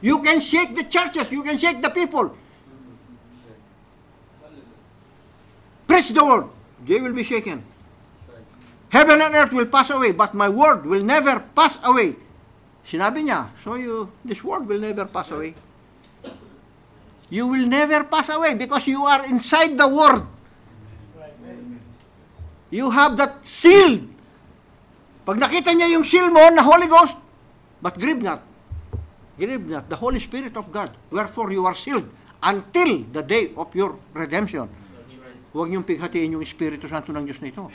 A: You can shake the churches. You can shake the people. Preach the word. They will be shaken. Heaven and earth will pass away, but my word will never pass away. Sinabi niya, so this word will never pass away. You will never pass away because you are inside the word. You have that seal. Pag nakita niya yung seal mo na Holy Ghost, but grieve not. Grieve not the Holy Spirit of God. Wherefore you are sealed until the day of your redemption. Huwag niyong pighatiin yung Espiritu Santo ng Diyos na ito.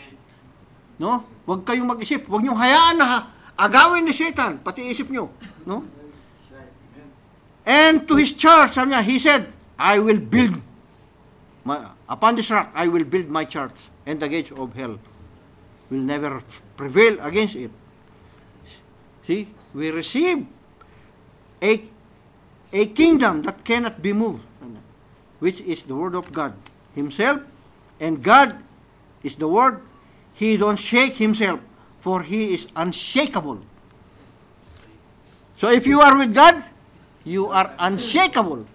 A: No? Huwag kayong mag-isip. Huwag niyong hayaan na agawin ni Satan, pati isip niyo. No? And to his church, sabi niya, he said, I will build, upon this rock, I will build my church, and the gates of hell will never prevail against it. See, we receive a kingdom that cannot be moved, which is the word of God himself, and God is the word. He don't shake himself, for he is unshakable. So if you are with God, you are unshakable.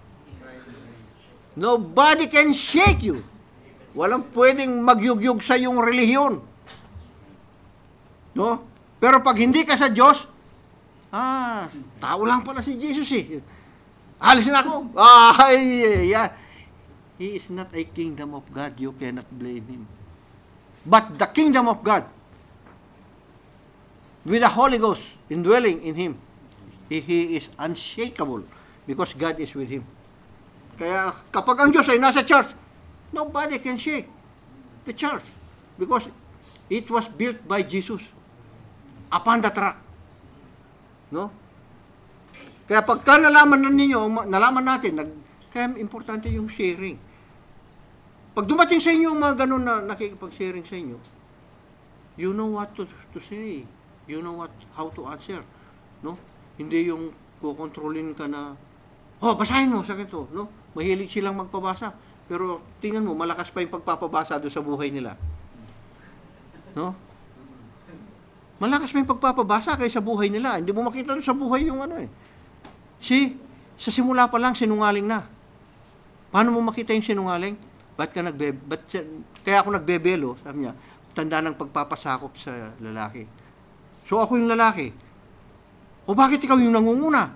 A: Nobody can shake you. Walang pwedeng magyugyug sa iyong relihiyon. No? Pero pag hindi ka sa Diyos, tao lang pala si Jesus eh. Alisin ako. Yeah. He is not a kingdom of God. You cannot blame him. But the kingdom of God, with the Holy Ghost indwelling in him, he is unshakable because God is with him. Kaya kapag ang Diyos ay nasa church, nobody can shake the church because it was built by Jesus upon that rock. No? Kaya pagka nalaman natin, kaya importante yung sharing. Pag dumating sa inyo yung mga ganun na nakikipag-sharing sa inyo, you know what to say. You know how to answer. No? Hindi yung kukontrolin ka na, basahin mo sa ganito. No? Mahilig silang magpabasa. Pero tingnan mo, malakas pa yung pagpapabasa doon sa buhay nila. No? Malakas pa yung pagpapabasa kaysa sa buhay nila. Hindi mo makita doon sa buhay yung ano eh. See, sa simula pa lang, sinungaling na. Paano mo makita yung sinungaling? Kaya ako nagbebelo, sabi niya, tanda ng pagpapasakop sa lalaki. So ako yung lalaki. O bakit ikaw yung nangunguna?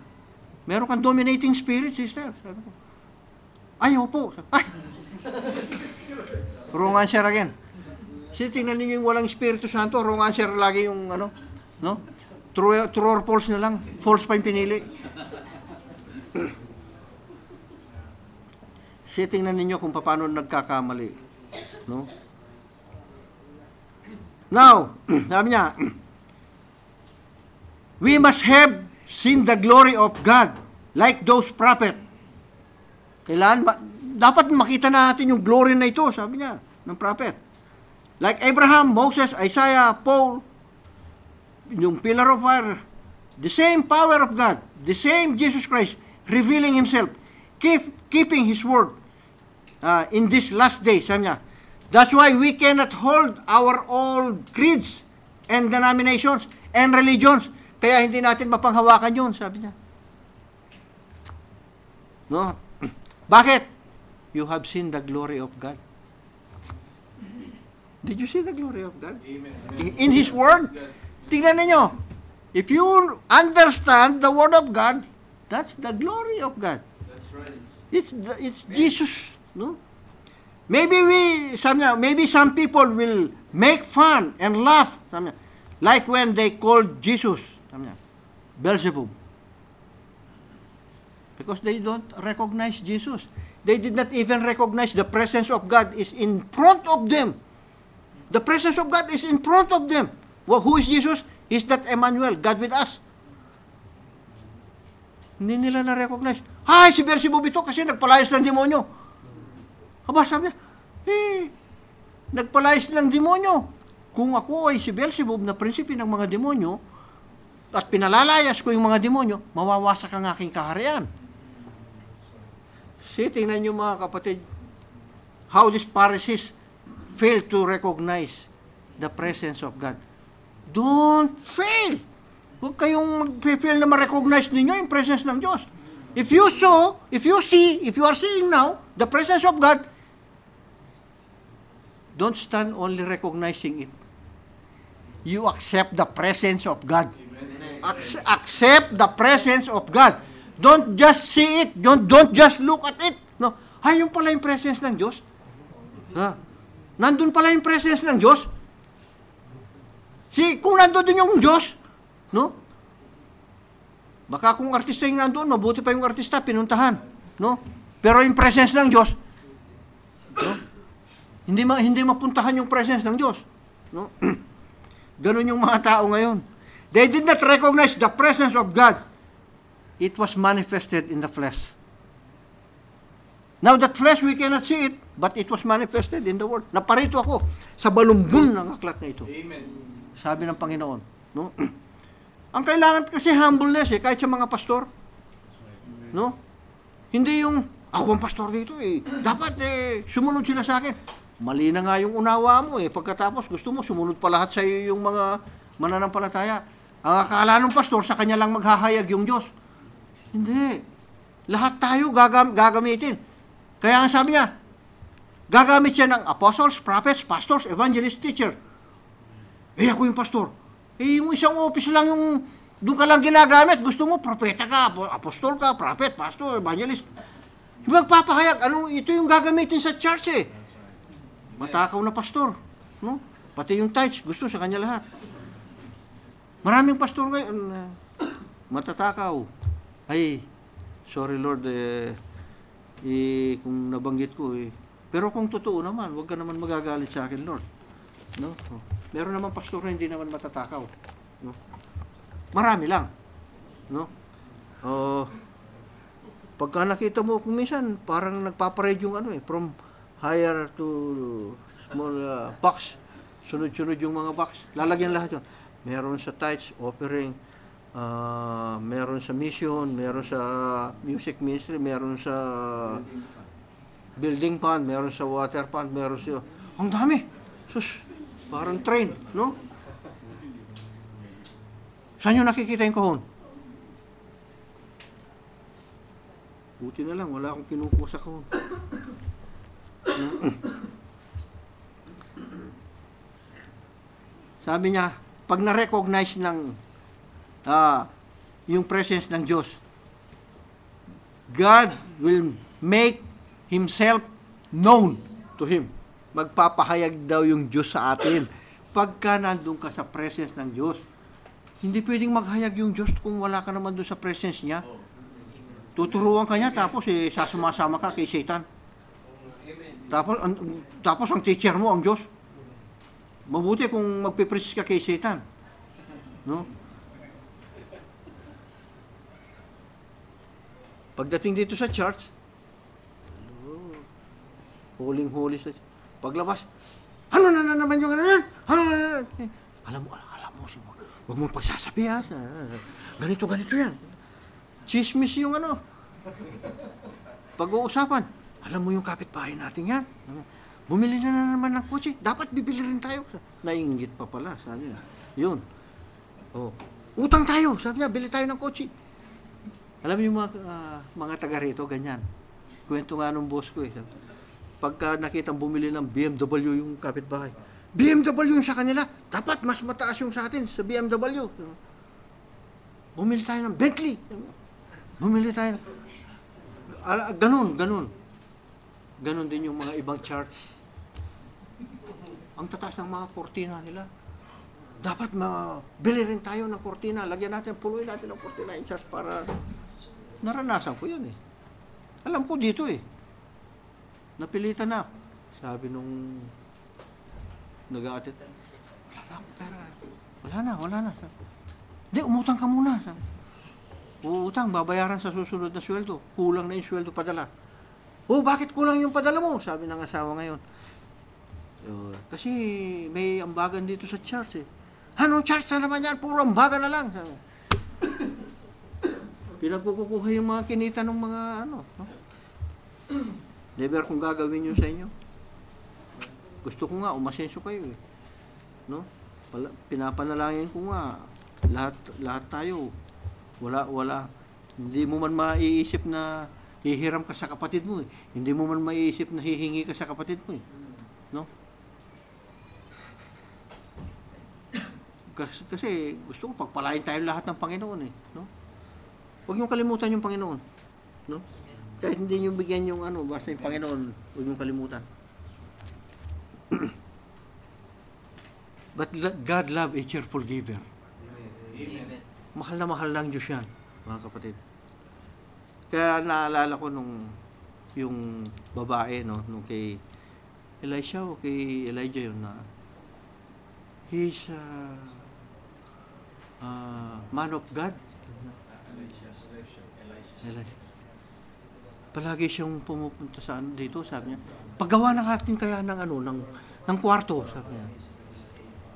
A: Meron kang dominating spirit, sister. Sabi ko, ayaw po. Ay! Wrong answer again. Kasi tingnan ninyo yung walang Espiritu Santo, wrong answer lagi yung ano, no? True or false na lang. False pa yung pinili. Kasi tingnan ninyo kung paano nagkakamali. No? Now, sabi niya, we must have seen the glory of God like those prophets. Kailangan, dapat makita natin yung glory na ito, sabi niya, ng prophet. Like Abraham, Moses, Isaiah, Paul, yung pillar of fire, the same power of God, the same Jesus Christ, revealing himself, keeping his word in this last day, sabi niya. That's why we cannot hold our old creeds and denominations and religions. Kaya hindi natin mapanghawakan yun, sabi niya. No? Bakit? You have seen the glory of God. Did you see the glory of God?
B: Amen.
A: In His Word? Tingnan ninyo. If you understand the Word of God, that's the glory of God.
B: That's right.
A: It's Jesus, no? Maybe some people will make fun and laugh, like when they called Jesus Beelzebub, because they don't recognize Jesus. They did not even recognize the presence of God is in front of them. The presence of God is in front of them. Well, who is Jesus? Is that Emmanuel, God with us? Hindi nila na-recognize. Si Beelzebub ito kasi nagpalayas ng demonyo. Aba, sabi niya, nagpalayas ng demonyo. Kung ako ay si Beelzebub na prinsipe ng mga demonyo, at pinalalayas ko yung mga demonyo, mawawasak ang aking kaharian. See, tingnan nyo mga kapatid, how these Pharisees fail to recognize the presence of God. Don't fail. Huwag kayong mag-fail na ma-recognize ninyo yung presence ng Diyos. If you are seeing now the presence of God, don't stand only recognizing it. You accept the presence of God. Accept the presence of God. Don't just see it. Don't just look at it. No. Yung pala yung presence ng Diyos. Nandun pala yung presence ng Diyos. Kung nandun yung Diyos, no? Baka kung artista yung nandun, mabuti pa yung artista, pinuntahan. No? Pero yung presence ng Diyos, no? Hindi mapuntahan yung presence ng Diyos. No? Ganun yung mga tao ngayon. They did not recognize the presence of God. It was manifested in the flesh. Now that flesh, we cannot see it, but it was manifested in the Word. Naparito ako sa balumbon ng aklat na ito.
B: Amen.
A: Sabi ng Panginoon. No? Ang kailangan kasi humbleness kahit sa mga pastor. No? Hindi yung, ako ang pastor dito dapat sumunod sila sa akin. Mali na nga yung unawa mo pagkatapos gusto mo sumunod pa lahat sa iyo yung mga mananampalataya. Ang akala ng pastor sa kanya lang maghahayag yung Diyos. Hindi. Lahat tayo gagamitin. Kaya ang sabi niya, gagamit siya ng apostles, prophets, pastors, evangelists, teacher. Ako yung pastor. Yung isang office lang yung doon ka lang ginagamit. Gusto mo, propeta ka, apostol ka, prophet, pastor, evangelist. Magpapahayag. Ito yung gagamitin sa church Matakaw na pastor. No? Pati yung tithes, gusto sa kanya lahat. Maraming pastor ngayon, matatakaw. Sorry Lord, kung nabanggit ko Pero kung totoo naman, huwag ka naman magagalit sa akin, Lord. No? Meron naman pastor na hindi naman matatakaw. No? Marami lang. No? Pagka nakita mo, kung minsan, parang nagpaparade yung from higher to small box. Sunod-sunod yung mga box. Lalagyan lahat yun. Meron sa tithes, offering, meron sa mission, meron sa music ministry, meron sa building fund, meron sa water fund, meron sa... Ang dami! Sus! Parang train, no? Saan nyo nakikita yung kahon? Buti na lang, wala akong kinukuha sa kahon. Sabi niya, pag na-recognize ng yung presence ng Diyos, God will make Himself known to him. Magpapahayag daw yung Diyos sa atin. Pagka nandun ka sa presence ng Diyos, hindi pwedeng maghayag yung Diyos kung wala ka naman doon sa presence niya. Tuturuan ka niya, tapos sasumasama ka kay Satan. Tapos ang teacher mo, ang Diyos. Mabuti kung magpipreach ka kay Satan. No? Pagdating dito sa church, huling-huli sa paglabas, ano na naman yung yan? Alam mo, huwag mong pagsasabi ganito yan. Chismis yung pag-uusapan. Alam mo yung kapitbahay natin yan. Bumili na naman ng kotse. Dapat bibili rin tayo. Nainggit pa pala. Sabi niya. Yun. Utang tayo. Sabi niya, bili tayo ng kotse. Alam mo yung mga taga rito, ganyan. Kwento nga nung boss ko Pagka nakitang bumili ng BMW yung kapitbahay, BMW yung sa kanila, dapat mas mataas yung sa atin sa BMW. Bumili tayo ng Bentley. Bumili tayo. Ganun. Ganun din yung mga ibang charts. Ang tataas ng mga kortina nila. Dapat bili rin tayo ng kortina. Lagyan natin, puluin natin ng kortina in charts para naranasan ko yun Alam ko dito Napilitan na. Sabi nung nag-aatit, wala na akong pera. Wala na. Hindi, umutang ka muna. Uutang, babayaran sa susunod na sweldo. Kulang na yung sweldo padala. Bakit kulang yung padala mo? Sabi ng asawa ngayon. Kasi may ambagan dito sa church Anong church na naman yan? Puro ambagan na lang. Pinagkukuha yung mga kinita ng mga no? Never kung gagawin yun sa inyo. Gusto ko nga, umasenso kayo No? Pinapanalangin ko nga, lahat tayo, wala. Hindi mo man maiisip na hihiram ka sa kapatid mo eh. Hindi mo man maiisip na hihingi ka sa kapatid mo eh. No? Kasi gusto ko pagpalain tayo lahat ng Panginoon eh. No? Huwag niyong kalimutan yung Panginoon. No? Kahit hindi niyo bigyan yung basta yung Panginoon, huwag niyong kalimutan. But God love a cheerful giver.
B: Amen.
A: Mahal na mahal lang Diyos yan, mga kapatid. Kaya naalala ko yung babae, no, nung kay Elisha o kay Elijah yun na he's man of God. Elisha. Palagi siyang pumupunta sa dito, sabi niya. Paggawa na natin kaya ng kwarto, sabi niya.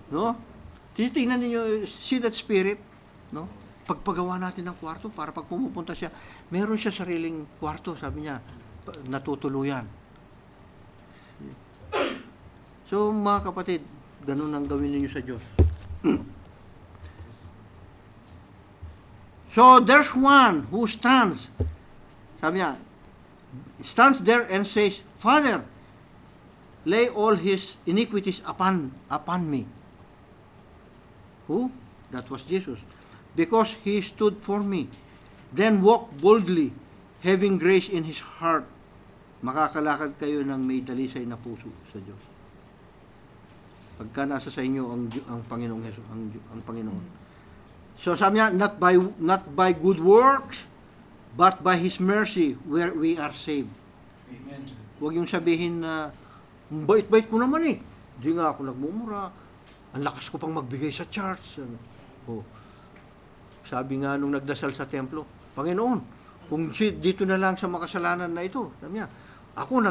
A: No? Tingnan niyo, see that spirit, no? Pagpagawa natin ng kwarto para pag pumupunta siya, meron siya sariling kwarto, sabi niya, natutuluyan. So, mga kapatid, ganun ang gawin niyo sa Diyos. So, there's one who stands, sabi niya, stands there and says, Father, lay all his iniquities upon me. Who? That was Jesus. Because he stood for me. Then walk boldly, having grace in his heart. Makakalakad kayo ng may dalisay na puso sa Diyos. Pagka nasa sa inyo ang Panginoong Hesus, ang Panginoon. So sabi niya, not by good works, but by His mercy where we are saved.
B: Amen.
A: Huwag yung sabihin na, bait-bait ko naman eh. Hindi nga ako nagmumura. Ang lakas ko pang magbigay sa church. Oh. Sabi nga nung nagdasal sa templo, Panginoon, kung dito na lang sa makasalanan na ito, sabi niya, ako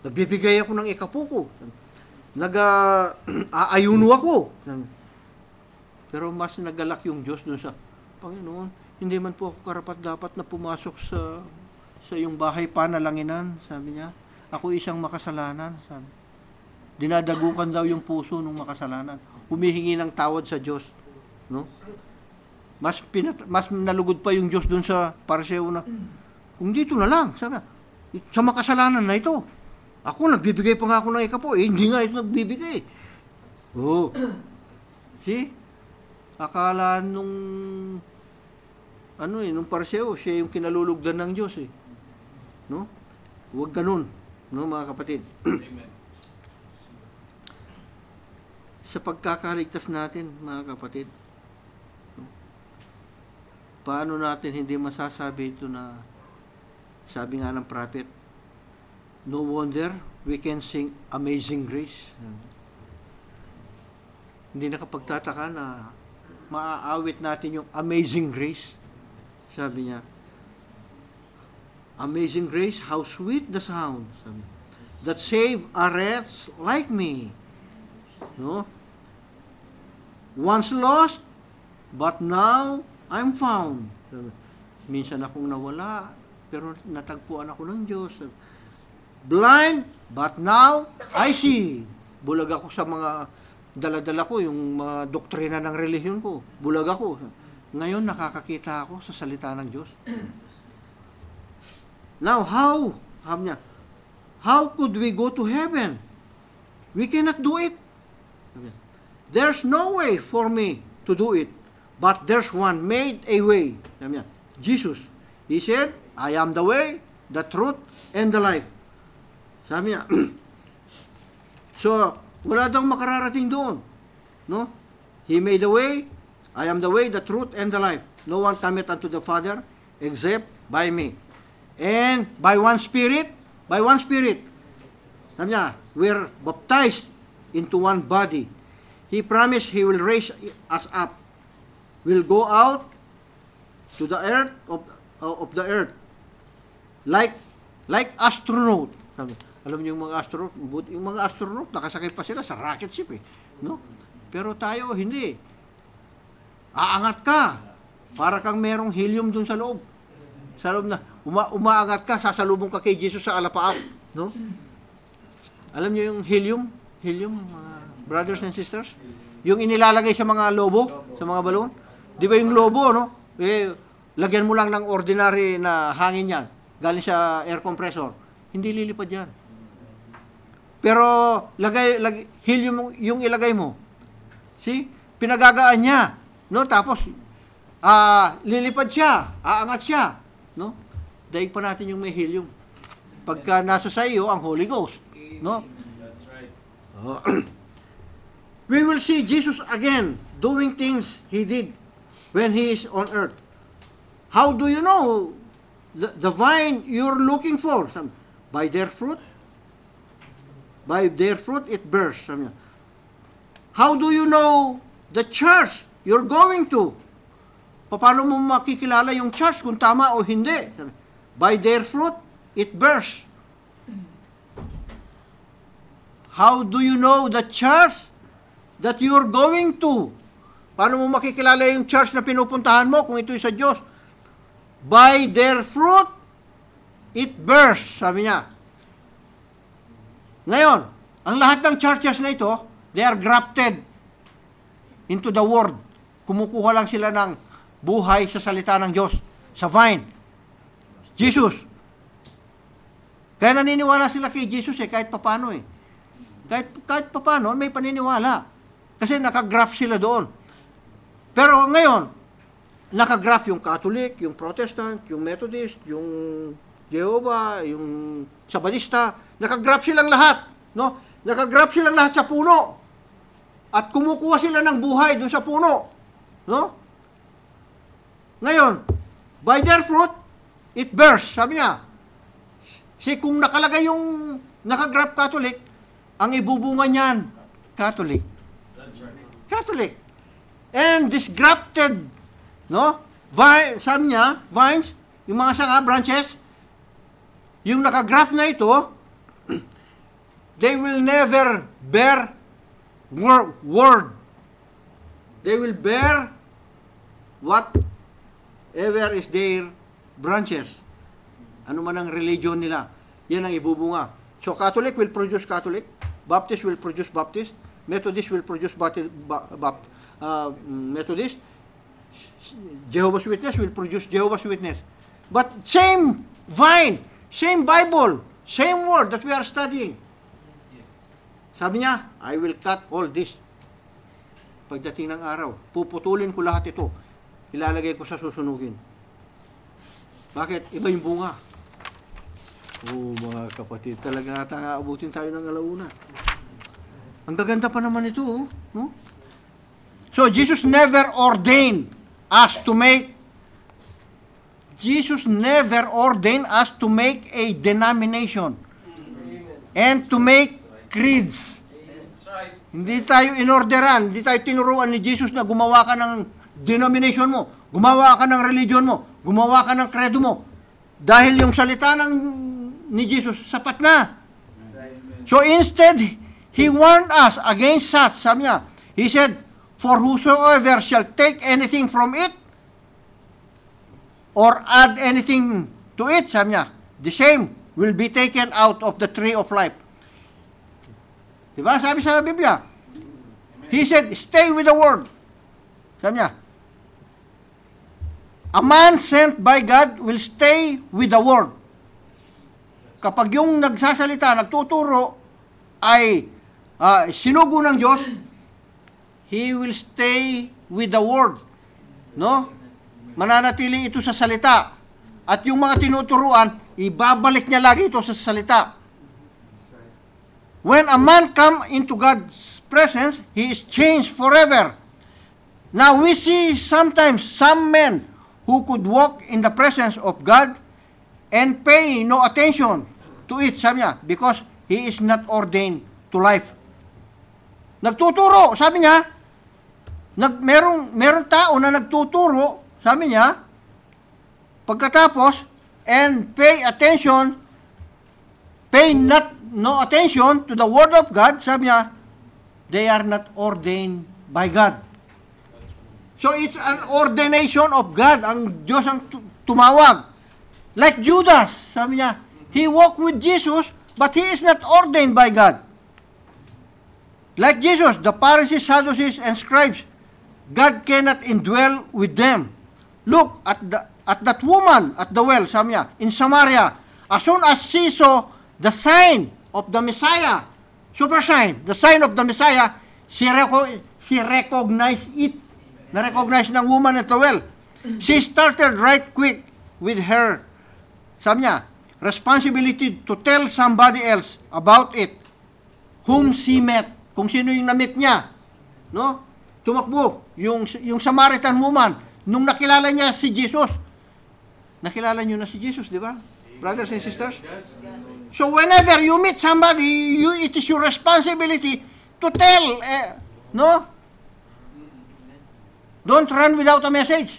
A: nagbibigay ako ng ikapuko. Aayuno ako. Pero mas nagalak yung Diyos dun sa, Panginoon, hindi man po ako karapat-dapat na pumasok sa iyong bahay panalanginan, sabi niya. Ako isang makasalanan, sabi. Dinadagukan daw yung puso ng makasalanan. Humihingi ng tawad sa Diyos. No? Mas nalugod pa yung Diyos dun sa pariseo na, kung dito na lang, sabi, sa makasalanan na ito, ako nagbibigay pa nga ako ng ikapo, hindi nga ito nagbibigay. Oh. See? Akala nung pariseo, siya yung kinalulugdan ng Diyos eh. No? Huwag ganun, no, mga kapatid.
B: Amen.
A: Sa pagkakaligtas natin, mga kapatid, paano natin hindi masasabi ito na, sabi nga ng prophet, no wonder we can sing Amazing Grace. Hindi nakapagtataka na maaawit natin yung Amazing Grace. Sabi niya, Amazing Grace, how sweet the sound, sabi, that save a wretch like me. No? Once lost, but now I'm found. Minsan akong nawala, pero natagpuan ako ng Diyos. Blind, but now I see. Bulag ako sa mga dala-dala ko, yung mga doktrina ng relihiyon ko. Bulag ako. Ngayon, nakakakita ako sa salita ng Diyos. Now, how could we go to heaven? We cannot do it. There's no way for me to do it, but there's one made a way. Jesus. He said, I am the way, the truth, and the life. Sabi niya, so, wala daw makararating doon. No? He made the way, I am the way, the truth, and the life. No one cometh unto the Father except by me. And by one Spirit, sabi niya, we're baptized into one body. He promised He will raise us up. We'll go out to the earth of the earth like astronaut. Alam niyo yung mga astronaut nakasakay pa sila sa rocket ship eh, no? Pero tayo hindi. Aangat ka para kang merong helium dun sa loob. Sa loob na umaangat ka, sasalubong ka kay Jesus sa alapaap, no? Alam niyo yung helium, brothers and sisters? Yung inilalagay sa mga lobo, sa mga balon. Di ba yung lobo, no? Lagyan mo lang ng ordinary na hangin yan. Galing sa air compressor. Hindi lilipad yan. Pero, helium yung ilagay mo. See? Pinagagaan niya. No? Tapos, lilipad siya. Aangat siya. No? Daig pa natin yung may helium. Pagka nasa sa iyo, ang Holy Ghost. No?
B: That's right.
A: We will see Jesus again doing things He did when He is on earth. How do you know the vine you're looking for? By their fruit? By their fruit it bears. How do you know the church you're going to? Paano mo makikilala yung church kung tama o hindi? By their fruit it bears. How do you know the church that you're going to? Paano mo makikilala yung church na pinupuntahan mo kung ito'y sa Diyos? By their fruit, it bears, sabi niya. Ngayon, ang lahat ng churches na ito, they are grafted into the Word. Kumukuha lang sila ng buhay sa salita ng Diyos, sa vine. Jesus. Kaya naniniwala sila kay Jesus kahit papano Kahit papano, may paniniwala. Kasi nakagraph sila doon. Pero ngayon, nakagraph yung Catholic, yung Protestant, yung Methodist, yung Jehovah, yung Sabadista. Nakagraph silang lahat. No? Nakagraph silang lahat sa puno. At kumukuha sila ng buhay doon sa puno. No? Ngayon, by their fruit, it bears. Sabi niya, kung nakalagay yung nakagraph Catholic, ang ibubunga niyan, Catholic.
B: That's right.
A: Catholic. And this grafted, no? Sabi niya, vines, yung mga sanga, branches, yung nakagraph na ito, they will never bear word. They will bear whatever is their branches. Ano man ang religion nila, yan ang ibubunga. So Catholic will produce Catholic, Baptist will produce Baptist, Methodist will produce Methodist, Jehovah's Witness will produce Jehovah's Witness. But same vine, same Bible, same word that we are studying.
B: Yes.
A: Sabi niya, I will cut all this. Pagdating ng araw, puputulin ko lahat ito. Ilalagay ko sa susunugin. Bakit? Iba yung bunga. Mga kapatid, talaga ata nga abutin tayo ng alauna. Ang gaganda pa naman ito, no? So, Jesus never ordained us to make a denomination and to make creeds. Hindi tayo inorderan, hindi tayo tinuruan ni Jesus na gumawa ka ng denomination mo, gumawa ka ng religion mo, gumawa ka ng credo mo. Dahil yung salita ni Jesus, sapat na. So instead, He warned us against such. Sabi niya, He said, for whosoever shall take anything from it, or add anything to it, sabi niya, the same will be taken out of the tree of life. Diba? Sabi sa Biblia. He said, stay with the word. Sabi niya, a man sent by God will stay with the word. Kapag yung nagsasalita, nagtuturo, ay sinugo ng Diyos, he will stay with the word. No? Mananatiling ito sa salita. At yung mga tinuturuan, ibabalik niya lagi ito sa salita. When a man come into God's presence, he is changed forever. Now we see sometimes some men who could walk in the presence of God and pay no attention to it, sabi niya, because he is not ordained to life. Nagtuturo, sabi niya, merong tao na nagtuturo, sabi niya, pagkatapos, and pay no attention to the word of God, sabi niya, they are not ordained by God. So it's an ordination of God. Ang Diyos ang tumawag. Like Judas, sabi niya, he walked with Jesus, but he is not ordained by God. Like Jesus, the Pharisees, Sadducees, and scribes, God cannot indwell with them. Look at that woman at the well, sabi niya, in Samaria. As soon as she saw the sign of the Messiah, super sign, the sign of the Messiah, she recognized it. Na-recognize ng woman at the well. She started right quick with her, sabi niya, responsibility to tell somebody else about it, whom she met. Kung sino yung na-meet niya. No? Tumakbo. Yung Samaritan woman, nung nakilala niya si Jesus. Nakilala niyo na si Jesus, di ba? Brothers and sisters? So whenever you meet somebody, it is your responsibility to tell, no? Don't run without a message.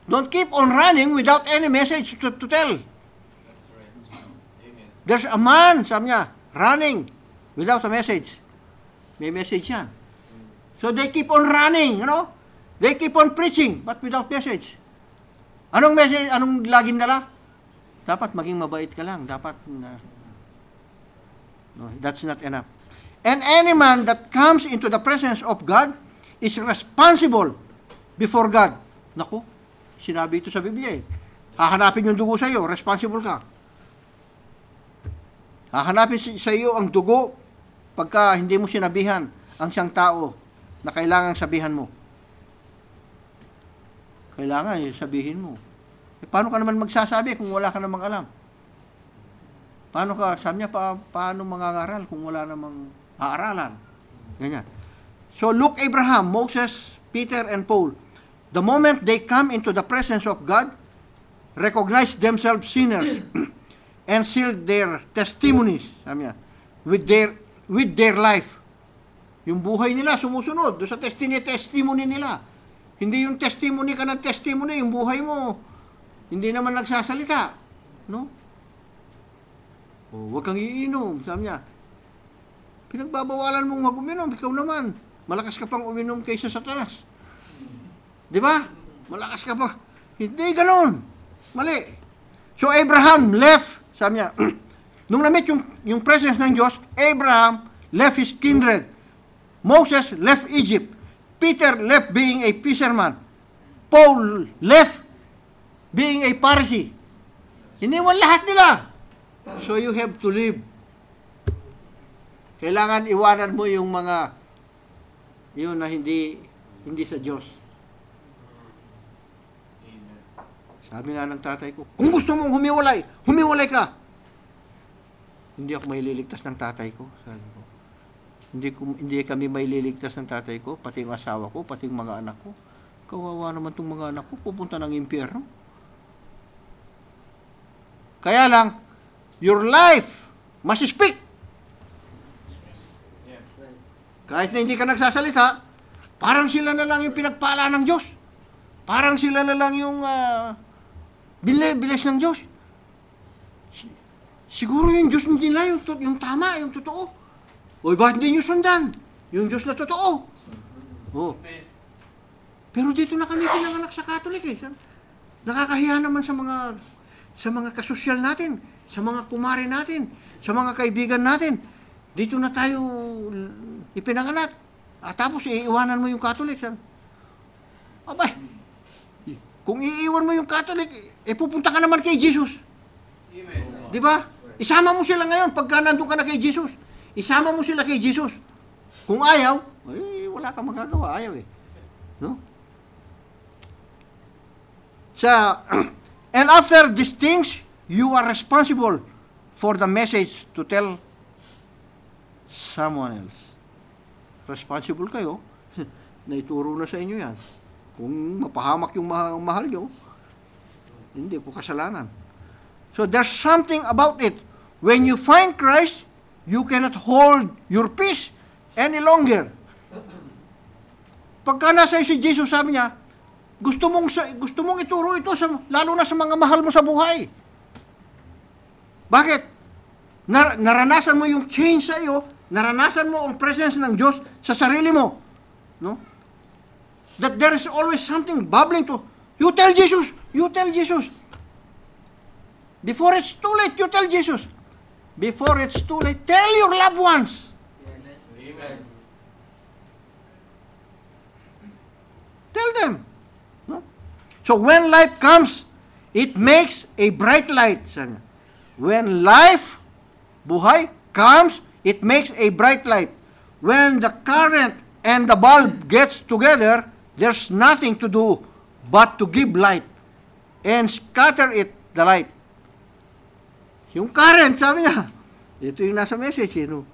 A: Don't keep on running without any message to tell.
B: That's right. Amen.
A: There's a man, sabi niya, running without a message. May message yan. So they keep on running, you know? They keep on preaching, but without message. Anong message? Anong laging dala? Dapat maging mabait ka lang. Dapat, no, that's not enough. And any man that comes into the presence of God is responsible before God. Naku, sinabi ito sa Biblia eh. Hahanapin yung dugo sa iyo, responsible ka. Hahanapin sa iyo ang dugo pagka hindi mo sinabihan ang siyang tao na kailangang sabihan mo. Kailangan sabihin mo. Paano ka naman magsasabi kung wala ka namang alam? Paano ka, sabi niya, paano mangangaral kung wala namang aaralan? Ganyan. So look, Abraham, Moses, Peter, and Paul, the moment they come into the presence of God, recognize themselves sinners, and seal their testimonies, sabi niya, with their life. Yung buhay nila sumusunod doon sa testimony nila. Hindi yung testimony ka ng testimony, yung buhay mo hindi naman nagsasalita, no? O, huwag kang iinom, sabi niya. Pinagbabawalan mong mag-uminom, ikaw naman. Malakas ka pang uminom kaysa Satanas. Di ba? Malakas ka pa. Hindi ganoon. Mali. So Abraham left, sabi niya, nung na-meet yung presence ng Diyos, Abraham left his kindred. Moses left Egypt. Peter left being a fisherman. Paul left being a Pharisee. Iniwan lahat nila. So you have to live. Kailangan iwanan mo yung mga yun na hindi sa Diyos.
B: Amen.
A: Sabi nga ng tatay ko, kung gusto mong humiwalay ka. Hindi ako maililigtas ng tatay ko. Sabi ko. Hindi kami maililigtas ng tatay ko, pati yung asawa ko, pati yung mga anak ko. Kawawa naman itong mga anak ko, pupunta ng impyerno. Kaya lang, your life must speak.
B: Yeah.
A: Kahit na hindi ka nagsasalita, parang sila na lang yung pinagpala ng Diyos. Parang sila na lang yung bilis ng Diyos. Siguro yung Diyos nila, yung tama, yung totoo. O bakit hindi nyo sundan? Yung Diyos na totoo. Oh. Pero dito na kami pinanganak sa Catholic eh. Nakakahiya naman sa mga kasosyal natin, sa mga kumare natin, sa mga kaibigan natin. Dito na tayo ipinanganak. At tapos iiwanan mo yung Catholic. Abay, kung iiwan mo yung Catholic, pupunta ka naman kay Jesus.
B: Amen.
A: Di ba? Isama mo sila ngayon pagka nandun ka na kay Jesus. Isama mo sila kay Jesus. Kung ayaw, wala kang magagawa. Ayaw eh. No? And after these things, you are responsible for the message to tell someone else. Responsible kayo. Naituro na sa inyo yan. Kung mapahamak yung mahal nyo, hindi po kasalanan. So there's something about it. When you find Christ, you cannot hold your peace any longer. Pagka nasa si Jesus, sabi niya, gusto mong ituro ito lalo na sa mga mahal mo sa buhay. Bakit? Naranasan mo yung change sa iyo, naranasan mo ang presence ng Diyos sa sarili mo. No? That there is always something bubbling to. You tell Jesus. Before it's too late, you tell Jesus. before it's too late. Tell your loved ones.
B: Amen.
A: Tell them. No? So when life comes, it makes a bright light. Sabi niya. When life, buhay, comes, it makes a bright light. When the current and the bulb gets together, there's nothing to do but to give light and scatter it, the light. Yung current, sabi niya, ito yung nasa message, no?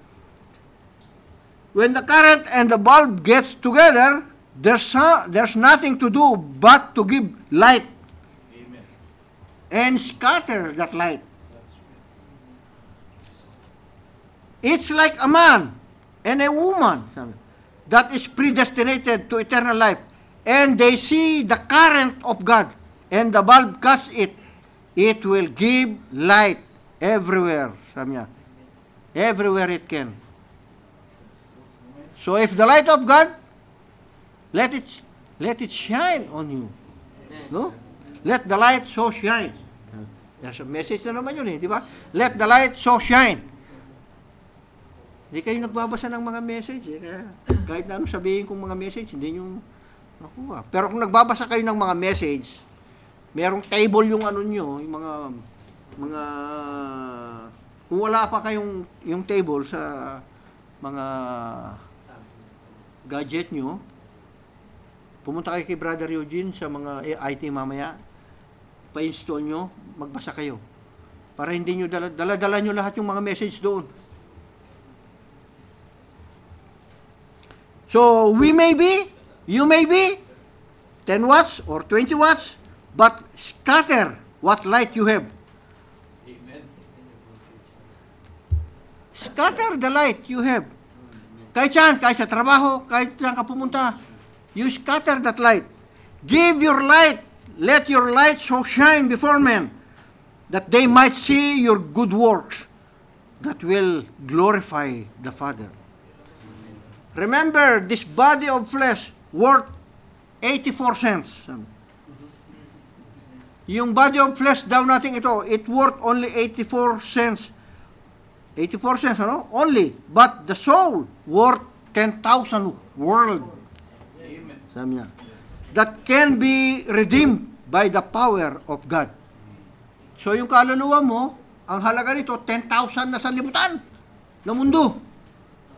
A: When the current and the bulb gets together, there's nothing to do but to give light
B: Amen.
A: and scatter that light.
B: That's right.
A: It's like a man and a woman, sabi, that is predestinated to eternal life, and they see the current of God, and the bulb cuts it, it will give light everywhere, sabi niya. Everywhere it can. So if the light of God, let it shine on you. No? Let the light so shine. There's a message na naman yun eh, di ba? Let the light so shine. Hindi kayo nagbabasa ng mga message eh. Kaya kahit na anong sabihin kong mga message, hindi nyo nakuha. Pero kung nagbabasa kayo ng mga message, merong table yung ano nyo, yung mga kung wala pa kayong yung table sa mga gadget nyo, pumunta kayo kay Brother Eugene sa mga IT mamaya, pa-install nyo, magbasa kayo. Para hindi nyo dala nyo lahat yung mga message doon. So, we may be, you may be, 10 watts or 20 watts, but scatter what light you have.
B: Amen.
A: Scatter the light you have. Kahit saan, kahit sa trabaho, kahit saan ka pumunta, you scatter that light. Give your light, let your light so shine before men, that they might see your good works, that will glorify the Father. Remember, this body of flesh worth 84 cents. Yung body of flesh daw natin ito, it worth only 84 cents. 84 cents, ano? Only. But the soul worth 10,000 world.
B: Amen.
A: Sabi niya. That can be redeemed by the power of God. So yung kaluluwa mo, ang halaga nito, 10,000 na sanlibutan na mundo.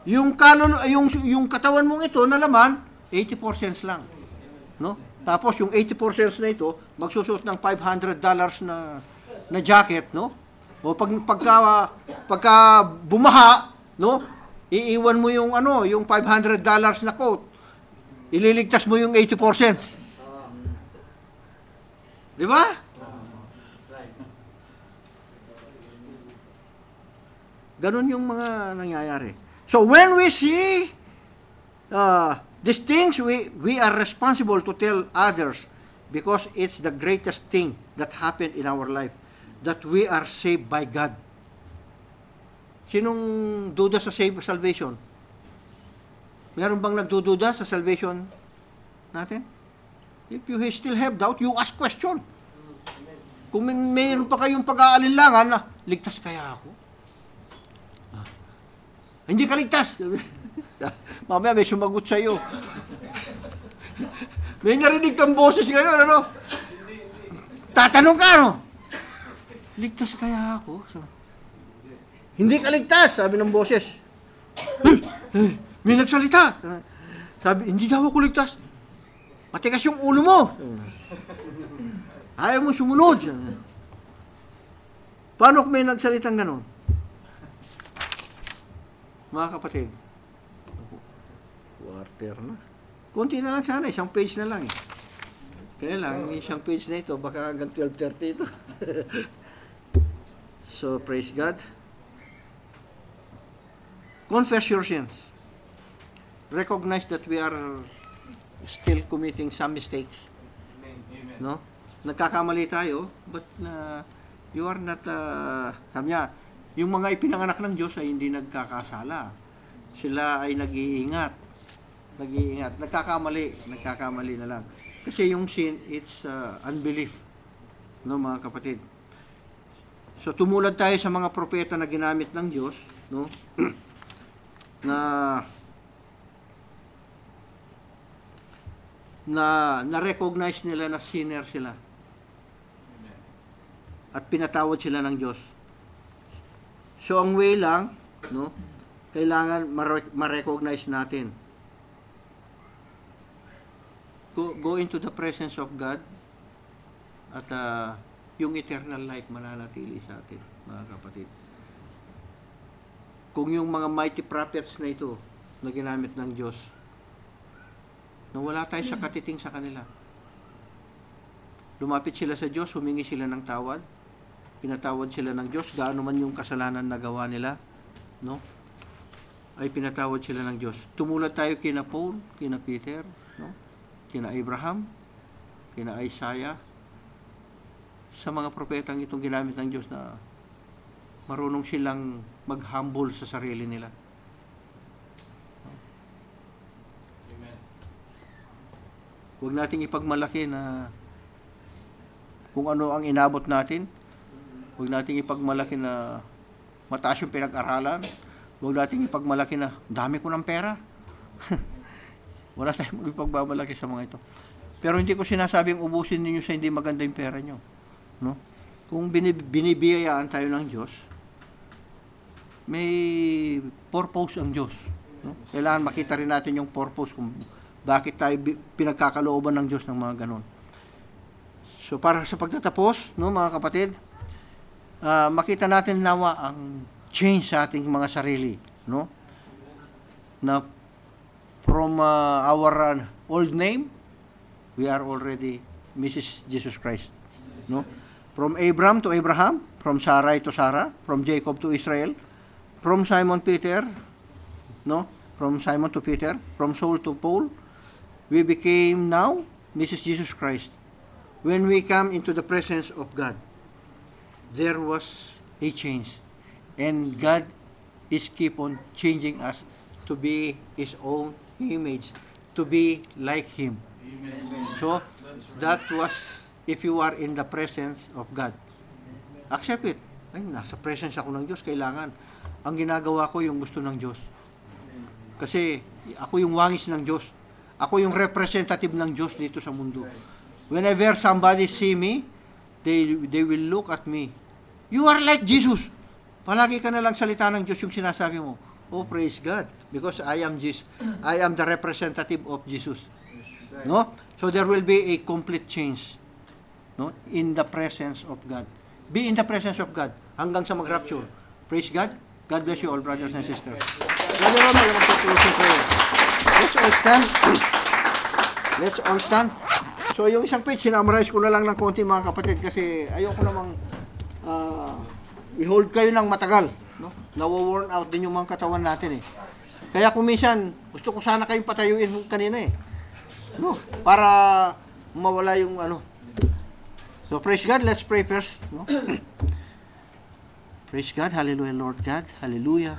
A: Yung katawan mong ito na laman, 84 cents lang. No? Tapos yung 84 cents na ito, magsusuot ng $500 na jacket, no? O pagka bumaha, no? Iiwan mo yung yung $500 na coat. Ililigtas mo yung 84 cents. Di ba? Ganun yung mga nangyayari. So when we see these things, we are responsible to tell others, because it's the greatest thing that happened in our life, that we are saved by God. Sinong duda sa salvation? Meron bang nagdududa sa salvation natin? If you still have doubt, you ask question. Kung mayroon pa kayong pag-aalinlangan na, ligtas kaya ako? Hindi ka ligtas. Mamaya may sumagot sa iyo. May narinig kang boses ngayon, ano? Tatanong ka, ano? Ligtas kaya ako? Hindi ka ligtas, sabi ng boses. May nagsalita. Sabi, hindi daw ako ligtas. Matigas yung ulo mo. Ayaw mo sumunod. Paano kung may nagsalitang ganon? Mga kapatid, quarter na. Kunti na lang sana, isang page na lang eh. Kaya lang, isang page na ito, baka hanggang 12:30 ito. So, praise God. Confess your sins. Recognize that we are still committing some mistakes.
B: Amen.
A: No? Nagkakamali tayo, but you are not, sabi niya, yung mga ipinanganak ng Diyos ay hindi nagkakasala. Sila ay nag-iingat. Nagkakamali na lang. Kasi yung sin, it's unbelief. No, mga kapatid. So tumulad tayo sa mga propeta na ginamit ng Diyos, no? na recognize nila na sinner sila
B: Amen.
A: at pinatawad sila ng Diyos. So ang way lang, no? Kailangan ma-recognize natin. Go into the presence of God at yung eternal life mananatili sa atin, mga kapatid. Kung yung mga mighty prophets na ito na ginamit ng Diyos, nawala tayo sa katiting sa kanila. Lumapit sila sa Diyos, humingi sila ng tawad, pinatawad sila ng Diyos, gaano man yung kasalanan na gawa nila, no? Ay pinatawad sila ng Diyos. Tumulad tayo kina Paul, kina Peter, no? Kina Abraham, kina Isaiah, sa mga propetang itong ginamit ng Diyos na marunong silang mag-humble sa sarili nila.
B: Amen.
A: Huwag nating ipagmalaki na kung ano ang inabot natin. Huwag nating ipagmalaki na mataas yung pinag-aralan. Huwag nating ipagmalaki na dami ko ng pera. Wala tayong magpagbabalaki sa mga ito. Pero hindi ko sinasabing ubusin ninyo sa hindi maganda yung pera nyo. No? Kung binibiyayaan tayo ng Diyos, may purpose ang Diyos. No? Kailangan makita rin natin yung purpose kung bakit tayo pinagkakalooban ng Diyos ng mga ganon. So para sa pagtatapos, no, mga kapatid, makita natin nawa ang change sa ating mga sarili, no? Na from our old name, we are already Mrs. Jesus Christ, no? From Abram to Abraham, from Sarai to Sarah, from Jacob to Israel, from Simon Peter, no? From Simon to Peter, from Saul to Paul, we became now Mrs. Jesus Christ. When we come into the presence of God, there was a change. And God is keep on changing us to be His own image, to be like Him.
B: Amen.
A: So, that was if you are in the presence of God. Accept it. Ay, nasa presence ako ng Diyos, kailangan. Ang ginagawa ko yung gusto ng Diyos. Kasi ako yung wangis ng Diyos. Ako yung representative ng Diyos dito sa mundo. Whenever somebody see me, they will look at me. You are like Jesus. Palagi ka na lang salita ng Diyos yung sinasabi mo. Oh, praise God. Because I am Jesus. I am the representative of Jesus. No? So there will be a complete change, no? In the presence of God. Be in the presence of God hanggang sa mag-rapture. Praise God. God bless you all, brothers and sisters. Brother Roma, yung magpapulusin prayer. Let's all stand. Let's all stand. So yung isang page, sinamarize ko na lang ng konti, mga kapatid, kasi ayoko namang i-hold kayo ng matagal, no? Nawo-worn out din yung mga katawan natin eh. Kaya kung minsan, gusto ko sana kayong patayuin kanina eh. No? Para mawala yung ano. So praise God, let's pray first, no? Praise God, hallelujah Lord God, hallelujah.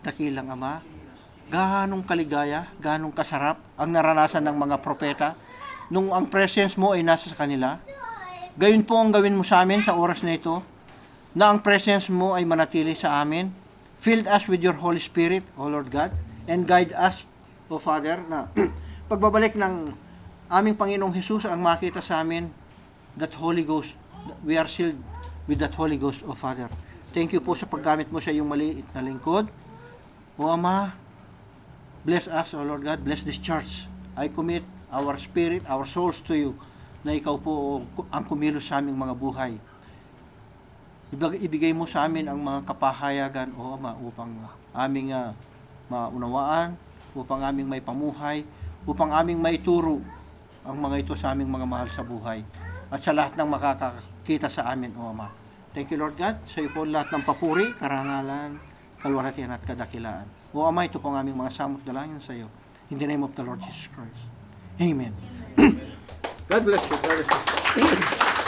A: Dakilang Ama, gaanong kaligaya, gaanong kasarap ang naranasan ng mga propeta nung ang presence mo ay nasa kanila. Gayon po ang gawin mo sa amin sa oras na ito, na ang presence mo ay manatili sa amin. Fill us with your Holy Spirit, O Lord God, and guide us, O Father, na pagbabalik ng aming Panginoong Jesus ang makita sa amin, that Holy Ghost, we are sealed with that Holy Ghost, O Father. Thank you po sa paggamit mo sa iyong maliit na lingkod. O Ama, bless us, O Lord God, bless this church. I commit our spirit, our souls to you, na ikaw po ang kumilos sa aming mga buhay. Ibigay mo sa amin ang mga kapahayagan, O Ama, upang aming maunawaan, upang aming may pamuhay, upang aming maituro ang mga ito sa aming mga mahal sa buhay. At sa lahat ng makakakita sa amin, O Ama. Thank you, Lord God. Sa iyo po lahat ng papuri, karangalan, kalwalhatian at kadakilaan. O Ama, ito po ang aming mga samot dalangin sa iyo. In the name of the Lord Jesus Christ. Amen. God bless you. God bless you.